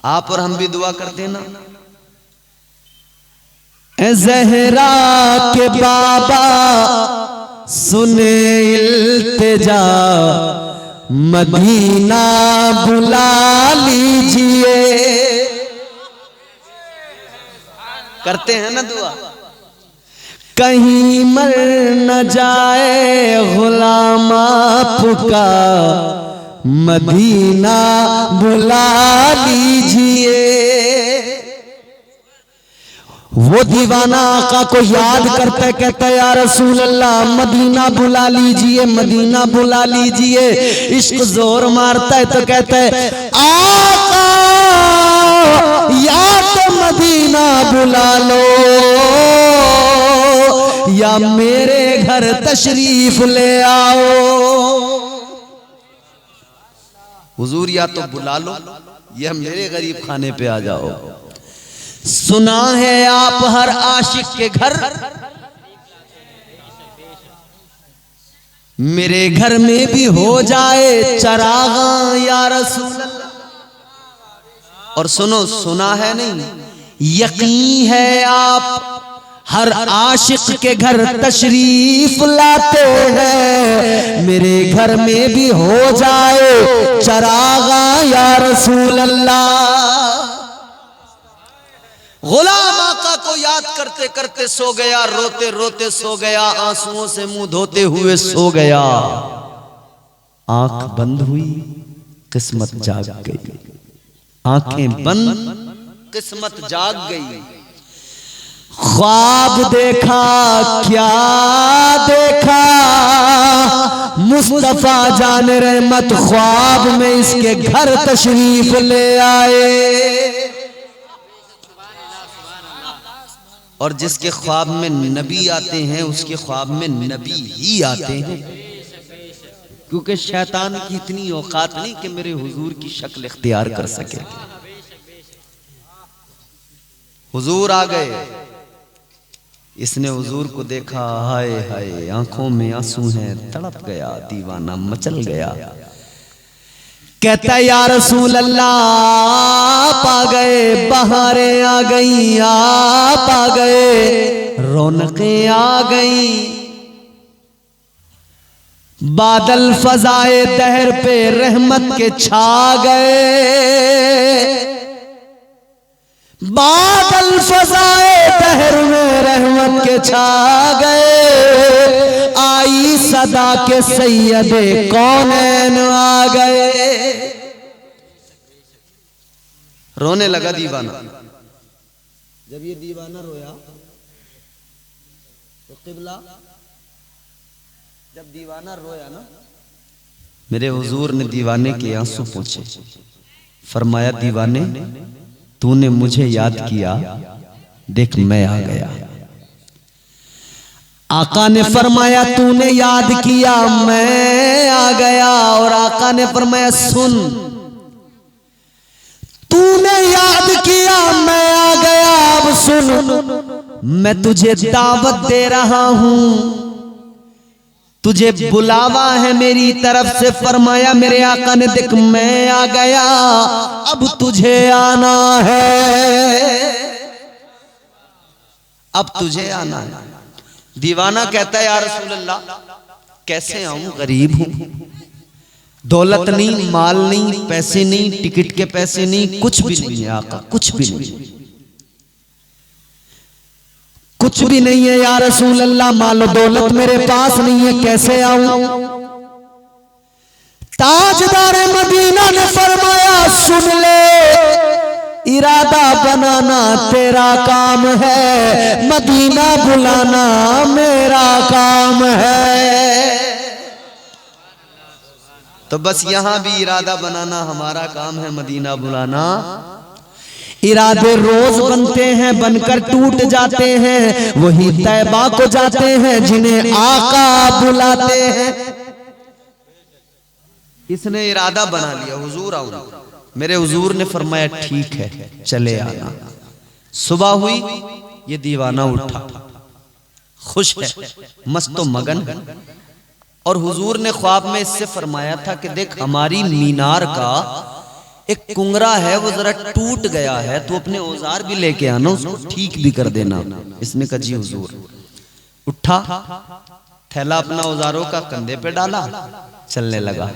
आप और हम भी दुआ कर देना। ज़हरा के बाबा सुने इल्तिजा, मदीना बुला लीजिए। करते हैं ना दुआ। कहीं मर न जाए गुलाम आपका, मदीना बुला लीजिए। वो दीवाना आका को याद करते कहते या रसूल अल्लाह मदीना बुला लीजिए, मदीना बुला लीजिए। इश्क जोर मारता है तो कहते है आका या तो मदीना बुला लो या मेरे घर तशरीफ ले आओ। हुजूर या तो बुला लो या मेरे गरीब खाने पे आ जाओ। सुना है आप हर आशिक के घर, मेरे घर में भी हो जाए चरागा या रसूल अल्लाह। और सुनो, सुना है नहीं, यकीन है आप हर आशिक के घर तशरीफ लाते हैं, मेरे घर में भी हो जाए चरागा या रसूल अल्लाह। गुलाम आका को याद करते करते सो गया, रोते रोते सो गया, आंसुओं से मुंह धोते हुए सो गया। आंख बंद हुई, किस्मत जाग गई। आंखें बंद, किस्मत जाग गई। ख्वाब देखा, क्या देखा मुस्तफा जान रहमत, ख्वाब में इसके घर तशरीफ ले आए। और जिसके ख्वाब में नबी आते हैं उसके ख्वाब में नबी ही आते हैं, क्योंकि शैतान की इतनी औकात नहीं कि मेरे हुजूर की शक्ल इख्तियार कर सके। हुजूर आ गए, इसने हुजूर को देखा, हाय हाय आंखों में आंसू हैं, तड़प गया, दीवाना मचल गया। कहता या रसूल अल्लाह आप आ गए, बहारें आ गई, आप आ गए, रौनकें आ गई, बादल फजाए दहर पे रहमत के छा गए, बादल फजाए दहर में रहमत के छा गए। आई सदा के सैयदे कौनैन आ गए। रोने लगा दीवाना। जब ये दीवाना रोया तो किबला, जब दीवाना रोया ना, मेरे हुजूर ने दीवाने के आंसू पोंछे, फरमाया दीवाने तूने मुझे याद किया, देख मैं आ गया। आका ने फरमाया तूने याद किया, मैं आ गया। और आका ने फरमाया सुन, तूने याद किया, मैं आ गया, अब सुन मैं तुझे दावत दे रहा हूं, तुझे बुलावा है मेरी तरफ से। फरमाया मेरे आका ने देख मैं आ गया, अब तुझे आना है, अब तुझे आना है। दीवाना कहता है या रसूल अल्लाह कैसे आऊं, गरीब हूं, दौलत नहीं, माल नहीं, पैसे नहीं, टिकट के पैसे नहीं, कुछ भी नहीं है आका, कुछ भी नहीं, कुछ भी नहीं है या रसूल अल्लाह, मालो दौलत मेरे पास नहीं है, कैसे आऊं। ताजदार मदीना ने फरमाया सुन ले, इरादा बनाना तेरा काम है, मदीना बुलाना मेरा काम है। तो बस यहां भी इरादा बनाना हमारा काम है, मदीना बुलाना। इरादे रोज बनते हैं, बनकर टूट जाते हैं, वही तैबा को जाते हैं जिन्हें आका बुलाते हैं। इसने इरादा बना लिया हुजूर आऊंगा। मेरे हुजूर ने फरमाया ठीक है चले आना। सुबह हुई, ये दीवाना उठा, खुश है, मस्तो मगन है। और हुजूर ने ख्वाब में इससे फरमाया था कि देख हमारी मीनार का एक कुंगरा है, वो जरा टूट गया है, तो अपने औजार भी लेके आना, उसको ठीक भी कर देना। इसने कहा जी हुजूर। उठा, थैला अपना औजारों का कंधे पे डाला, चलने लगा।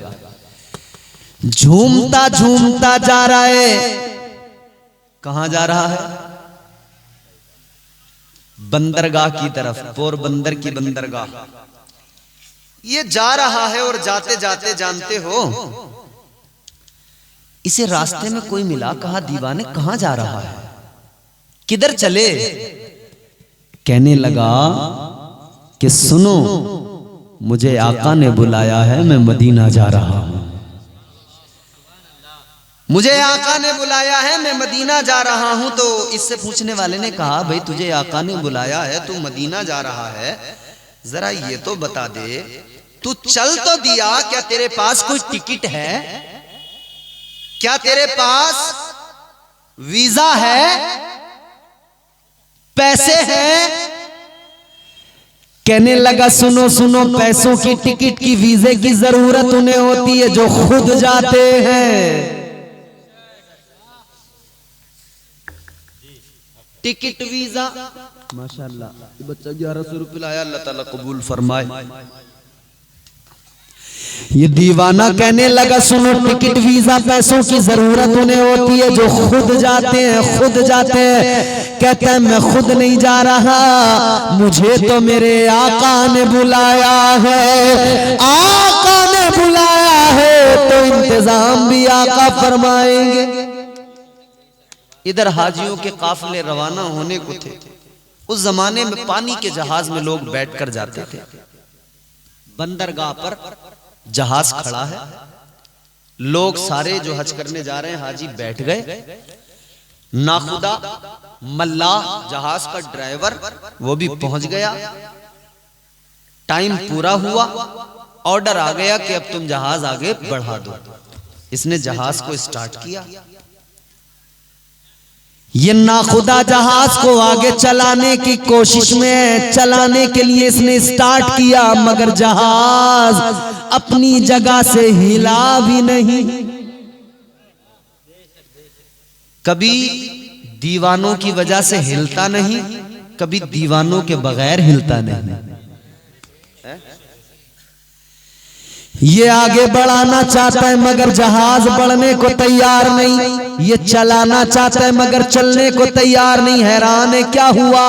झूमता झूमता जा रहा है, कहां जा रहा है? बंदरगाह की तरफ, पोरबंदर की बंदरगाह। ये जा रहा है और जाते जाते जानते हो इसे रास्ते में कोई मिला, कहा दीवाने कहां जा रहा है, किधर चले? कहने लगा कि सुनो, मुझे आका ने बुलाया है, मैं मदीना जा रहा हूं। मुझे आका ने बुलाया है, मैं मदीना जा रहा हूं। तो इससे पूछने वाले ने कहा, भाई तुझे आका ने बुलाया है, तू मदीना जा रहा है, जरा ये तो बता दे, तू चल तो दिया, क्या तेरे पास कोई टिकट है? क्या तेरे पास वीजा है? पैसे हैं? कहने लगा, सुनो सुनो, पैसों की, टिकट की, वीजे की जरूरत उन्हें होती है जो खुद जाते हैं। टिकट वीजा, माशाल्लाह, ये बच्चा 1100 रुपये लाया, अल्लाह ताला कबूल फरमाए। ये दीवाना कहने लगा, सुनो, टिकट वीजा पैसों की जरूरत उन्हें होती है जो खुद जाते हैं, खुद जाते हैं। कहता है, मैं खुद नहीं जा रहा, मुझे तो मेरे आका ने बुलाया है। आका ने बुलाया है तो इंतजाम भी आका फरमाएंगे। इधर हाजियों के काफिले रवाना होने को थे। उस जमाने में पानी के जहाज में लोग बैठकर जाते थे। बंदरगाह पर जहाज खड़ा है, लोग सारे जो हज करने जा रहे हैं हाजी बैठ गए। नाखुदा मल्लाह जहाज का ड्राइवर वो भी पहुंच गया। टाइम पूरा हुआ, ऑर्डर आ गया कि अब तुम जहाज आगे बढ़ा दो। इसने जहाज को स्टार्ट किया। ये नाखुदा जहाज को आगे चलाने की कोशिश में, चलाने के लिए इसने स्टार्ट किया, मगर जहाज अपनी जगह से हिला भी नहीं। कभी दीवानों की वजह से हिलता नहीं, कभी दीवानों के बगैर हिलता नहीं। ये आगे बढ़ाना चाहता है मगर जहाज बढ़ने को तैयार नहीं। ये चलाना चाहता है मगर चलने को तैयार नहीं। हैरान है, क्या हुआ?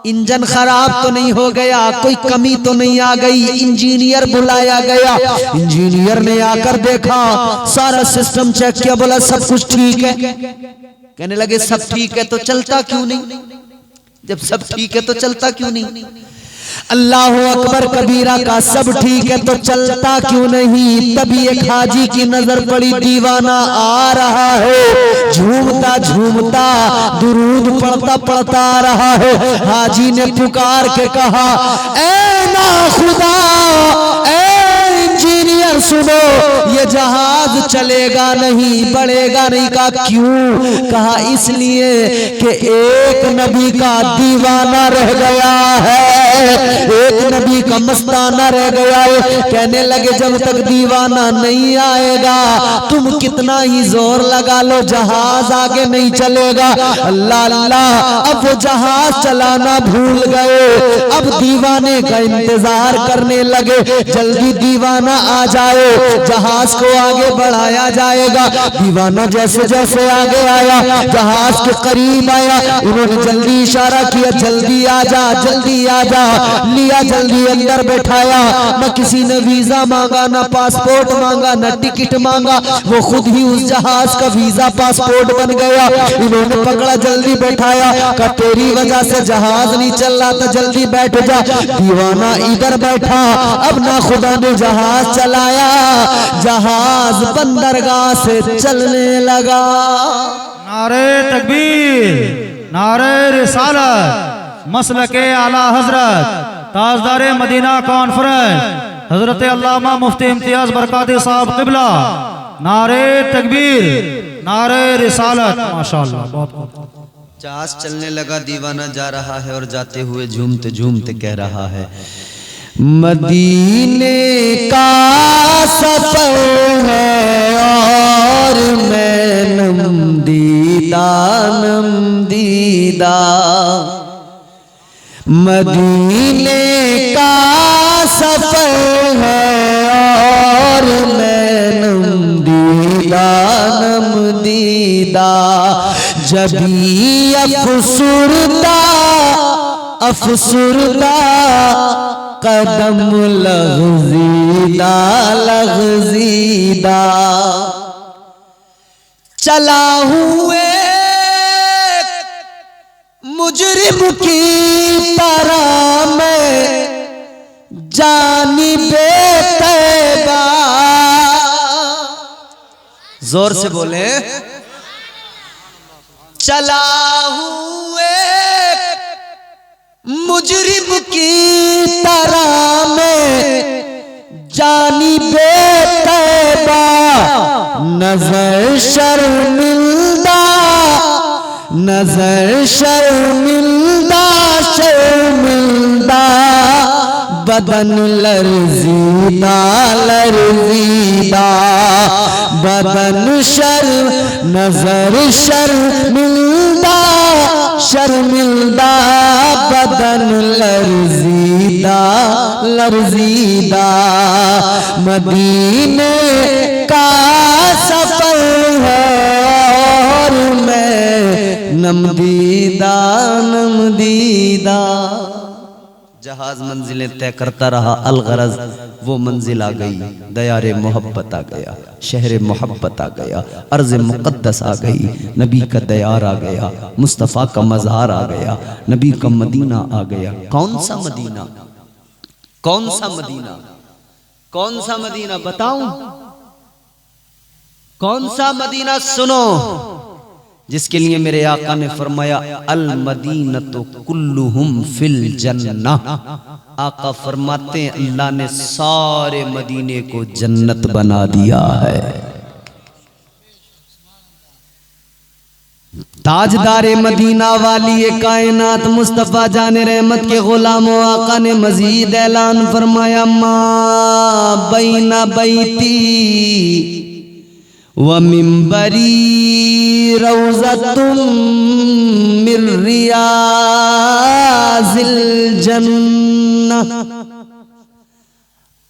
इंजन खराब तो नहीं हो गया? कोई कमी तो नहीं आ गई? इंजीनियर बुलाया गया। इंजीनियर ने आकर देखा, सारा सिस्टम चेक किया, बोला सब कुछ ठीक है। कहने लगे, सब ठीक है तो चलता क्यों नहीं? जब सब ठीक है तो चलता क्यों नहीं? अल्लाह अकबर कबीरा का सब ठीक है तो चलता क्यों नहीं? तभी एक हाजी की नजर पड़ी, दीवाना आ रहा है, झूमता झूमता दुरूद पढ़ता पढ़ता आ रहा है। हाजी ने पुकार के कहा, ऐ नाखुदा, इंजीनियर सुनो, ये जहाज चलेगा नहीं, बढ़ेगा नहीं। कहा क्यों? कहा इसलिए कि एक नबी का दीवाना रह गया है, एक नबी का मस्ताना रह गया है। कहने लगे, जब तक दीवाना नहीं आएगा तुम कितना ही जोर लगा लो, जहाज आगे नहीं चलेगा। अल्लाह अल्लाह, अब वो जहाज चलाना भूल गए, अब दीवाने का इंतजार करने लगे। जल्दी दीवाना आ जाए, जहाज को आगे बढ़ाया जाएगा। दीवाना जैसे जैसे आगे आया, जहाज के करीब आया, उन्होंने जल्दी इशारा किया, जल्दी आ जा, जल्दी आ जा। लिया, जल्दी अंदर बैठाया। न किसी ने वीजा मांगा, न पासपोर्ट मांगा, न टिकट मांगा, वो खुद ही उस जहाज का वीजा पासपोर्ट बन गया। इन्होंने पकड़ा, जल्दी बैठाया, कहा तेरी वजह से जहाज नहीं चल रहा था, जल्दी बैठ जा। दीवाना इधर बैठा। अब ना खुदा ने जहाज चलाया, जहाज बंदरगाह से चलने लगा। नारे तकबीर, नारे रिसालत, मसलके आला हजरत ताजदारे मदीना कॉन्फ्रेंस हजरत अल्लामा मुफ्ती इम्तियाज बरकाती साहब क़िबला। नारे तकबीर, नारे रिसालत, माशाअल्लाह। बहुत जहाज चलने लगा, दीवाना जा रहा है और जाते हुए झूमते झूमते कह रहा है, मदीने का सफर है और मैं नमदीदा नमदीदा। मदीने का सफर है और मैं नमदीदा नमदीदा। जबी अफसुरदा अफसुरदा कदम लग़ज़ीदा लग़ज़ीदा। चला हुए मुजरिम की तरह मैं जानी बेतैबा। जोर से बोले। चला हुए मुजरिम की तरह मैं जानी बेतैबा। नजर शर्मिंदा, नजर शर्मिंदा, शर्मिंदा, बदन लर्जीदा, लर्जीदा, बदन शर्म, नजर शर्मिंदा, शर्मिंदा, बदन लर्जीदा, लर्जीदा। मदीने का सफर है और मैं नमदीदा, नमदीदा। जहाज मंजिलें तय करता रहा, अलगरज वो मंजिल आ गई। दयारे मोहब्बत आ गया, शहर मोहब्बत आ गया, अर्ज मुक़द्दस आ गई, नबी का दयार आ गया, मुस्तफ़ा का मज़ार आ गया, नबी का मदीना आ गया। कौन सा मदीना, कौन सा मदीना, कौन सा मदीना बताऊं? कौन सा मदीना? सुनो, जिसके लिए मेरे आका ने फरमाया अल मदीनतु कुल्लुहुम फिल जन्नह। आका फरमाते हैं अल्लाह ने सारे मदीने को जन्नत बना दिया है। ताजदारे मदीना वाली कायनात मुस्तफ़ा जाने रहमत के गुलामों आका ने मजीद ऐलान फरमाया मा बैना बैती व मिंबरी रौज़तुम मिन रियाज़िल जन्नह।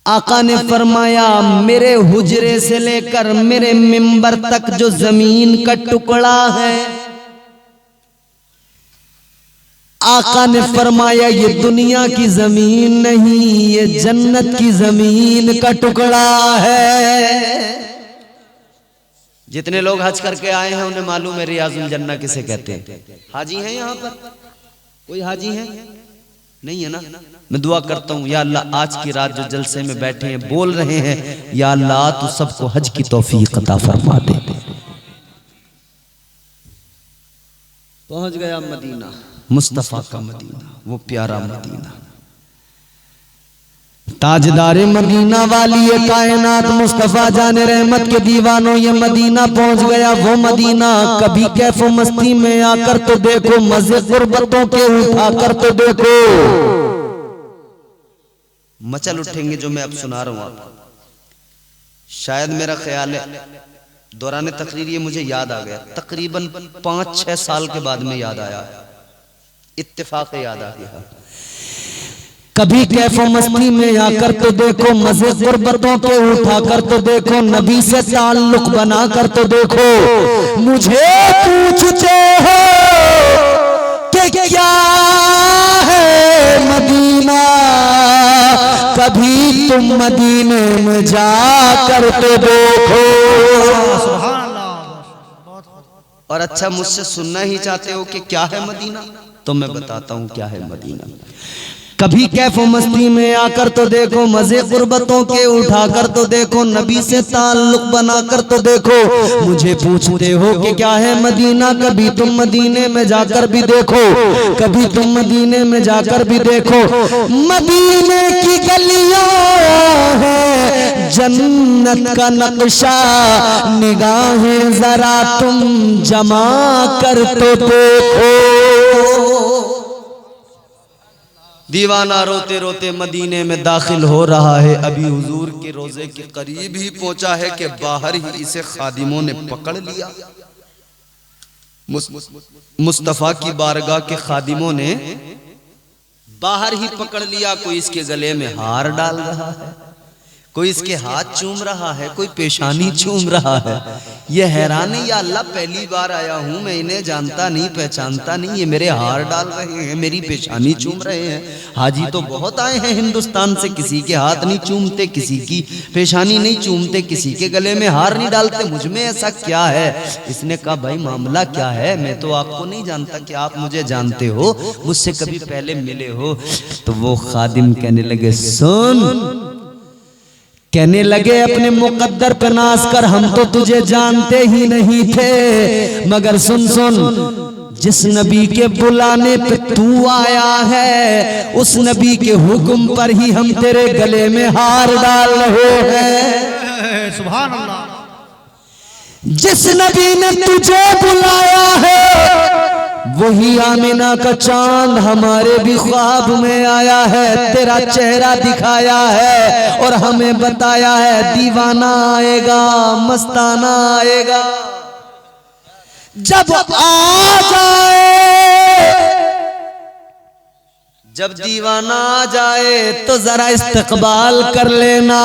आका ने फरमाया मेरे हुजरे से लेकर मेरे मिंबर तक जो जमीन का टुकड़ा है, आका ने फरमाया ये दुनिया की जमीन नहीं, ये जन्नत की जमीन का टुकड़ा है। जितने लोग हज करके आए हैं उन्हें मालूम है रियाजुल जन्नह किसे कहते हैं। हाजी हैं यहाँ पर? कोई हाजी है? नहीं है ना? मैं दुआ करता हूँ या अल्लाह आज की रात जो जलसे में बैठे हैं बोल रहे हैं, या अल्लाह तू सबको हज की तौफीक अता फरमा दे। पहुंच गया मदीना, मुस्तफ़ा का मदीना, वो प्यारा मदीना। ताजदारे मदीना वाली ये कायनात मुस्तफ़ा जाने रहमत के दीवानों, ये मदीना पहुंच गया। वो मदीना कभी कैफो मस्ती में आकर तो देखो, मज़े गुर्बतों के उठाकर तो देखो। मचल उठेंगे जो मैं अब सुना रहा हूं आपको। शायद मेरा ख्याल है दौरान तकरीर ये मुझे याद आ गया, तकरीबन 5-6 साल के बाद में याद आया, इत्तेफाक याद आ गया। कभी कैफो मस्ती में आकर तो देखो, मज़े गुर्बतों के उठाकर तो देखो, नबी से ताल्लुक बनाकर तो देखो। मुझे पूछते हो कि क्या है मदीना, कभी तुम मदीने में जाकर तो देखो। और अच्छा मुझसे सुनना ही चाहते हो कि क्या है मदीना, तो मैं बताता हूं क्या है मदीना। कभी कैफो मस्ती में आकर तो देखो, मजे गुर्बतों के उठाकर तो देखो, नबी से ताल्लुक बनाकर तो देखो। मुझे पूछते हो कि क्या है मदीना, कभी तुम मदीने में जाकर भी देखो, कभी तुम मदीने में जाकर भी देखो। मदीने की गलियां है जन्नत का नक्शा, निगाहें जरा तुम जमा कर तो देखो। दीवाना रोते रोते मदीने में दाखिल हो रहा है, अभी हुजूर के रोजे के करीब ही पहुंचा है कि बाहर ही इसे खादिमों ने पकड़ लिया। मुस्तफा की बारगाह के खादिमों ने बाहर ही पकड़ लिया। कोई इसके गले में हार डाल रहा है, कोई इसके हाथ चूम रहा है, कोई पेशानी चूम रहा है। ये हैरान है, या अल्लाह पहली बार आया हूं, मैं इन्हें जानता नहीं पहचानता नहीं, ये मेरे हार डाल रहे हैं, मेरी पेशानी चूम रहे हैं। हाजी तो बहुत आए हैं हिंदुस्तान से, किसी के हाथ नहीं चूमते, किसी की पेशानी नहीं चूमते, किसी के गले में हार नहीं डालते, मुझ में ऐसा क्या है? इसने कहा भाई मामला क्या है, मैं तो आपको नहीं जानता कि आप मुझे जानते हो, मुझसे कभी पहले मिले हो? तो वो खादिम कहने लगे सुन, कहने लगे अपने मुकद्दर पे नाज कर, हम तो तुझे जानते ही नहीं थे, मगर सुन सुन, जिस नबी के बुलाने पे तू आया है, उस नबी के हुक्म पर ही हम तेरे गले में हार डाल रहे हैं। सुभान अल्लाह। जिस नबी ने तुझे बुलाया है, वही आमिना का चांद हमारे भी ख्वाब में आया है, तेरा चेहरा दिखाया है और हमें बताया है दीवाना आएगा, मस्ताना आएगा। जब आ जाए, जब दीवाना आ जाए तो जरा इस्तकबाल कर लेना।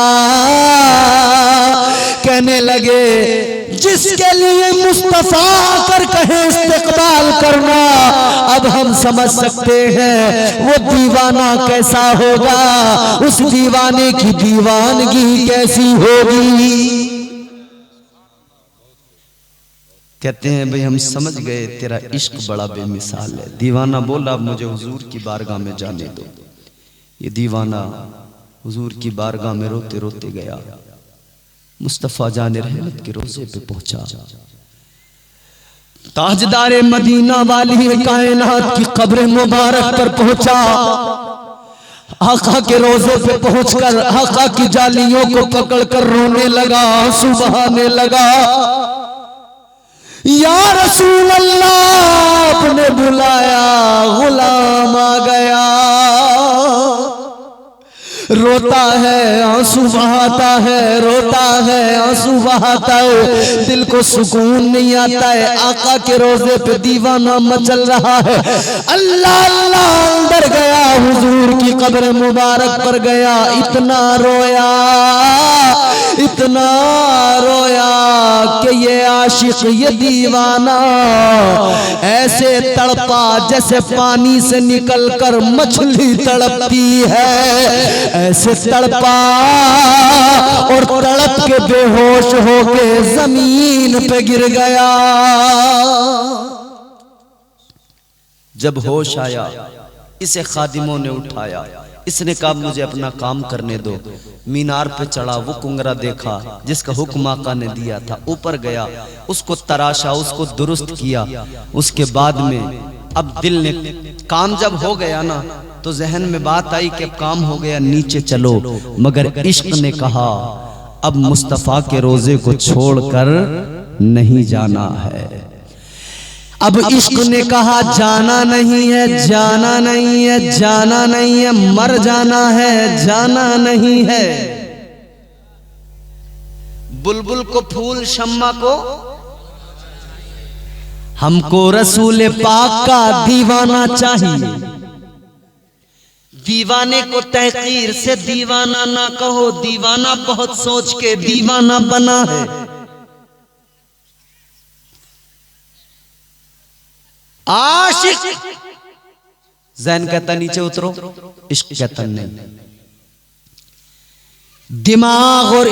कहने लगे जिसके लिए मुस्तफा कर कहे इस्तकबाल करना, अब हम समझ सकते हैं वो दीवाना कैसा होगा, उस दीवाने की दीवानगी कैसी होगी। कहते हैं भाई हम समझ गए तेरा इश्क बड़ा बेमिसाल है। दीवाना बोला अब मुझे हुजूर की बारगाह में जाने दो। ये दीवाना हुजूर की बारगाह में रोते रोते गया, मुस्तफा जाने रहमत के रोजे पे पहुंचा। ताजदारे मदीना वाली कायनात की कब्र मुबारक पर पहुंचा। आका के रोजे पे पहुंचकर आका की जालियों को पकड़कर रोने लगा, आंसू बहाने लगा। या रसूल अल्लाह, आपने बुलाया, गुलाम आ गया। रोता है आंसू बहाता है, रोता है आंसू बहाता है, दिल को सुकून नहीं आता है। आका के रोजे पे दीवाना मचल रहा है। अल्लाह अल्लाह अंदर गया, हुजूर की कब्र मुबारक पर गया, इतना रोया, इतना रोया कि ये आशिक, ये दीवाना ऐसे तड़पा जैसे पानी से निकलकर मछली तड़पती है, ऐसे तड़पा और तड़प के बेहोश होके जमीन पे गिर गया। जब होश आया इसे खादिमों ने उठाया, इसने कहा मुझे अपना काम करने दो। मीनार पे चढ़ा, वो कुंगरा देखा जिसका हुक्म आका ने दिया था, ऊपर गया, उसको तराशा, उसको दुरुस्त किया। उसके बाद में अब दिल ने काम जब हो गया ना, तो जहन में बात आई कि अब काम हो गया, नीचे चलो। मगर इश्क ने कहा अब मुस्तफा के रोजे को छोड़कर नहीं जाना है। अब इश्क ने कहा जाना नहीं है, जाना नहीं है, जाना नहीं है, मर जाना है, जाना नहीं है। बुलबुल को फूल, शम्मा को, हमको रसूल पाक का दीवाना चाहिए। दीवाने को तहकीर से दीवाना ना कहो, दीवाना बहुत सोच के दीवाना बना है। आशिक ज़हन कहता नीचे उतरो, इश्क कहता नहीं। दिमाग और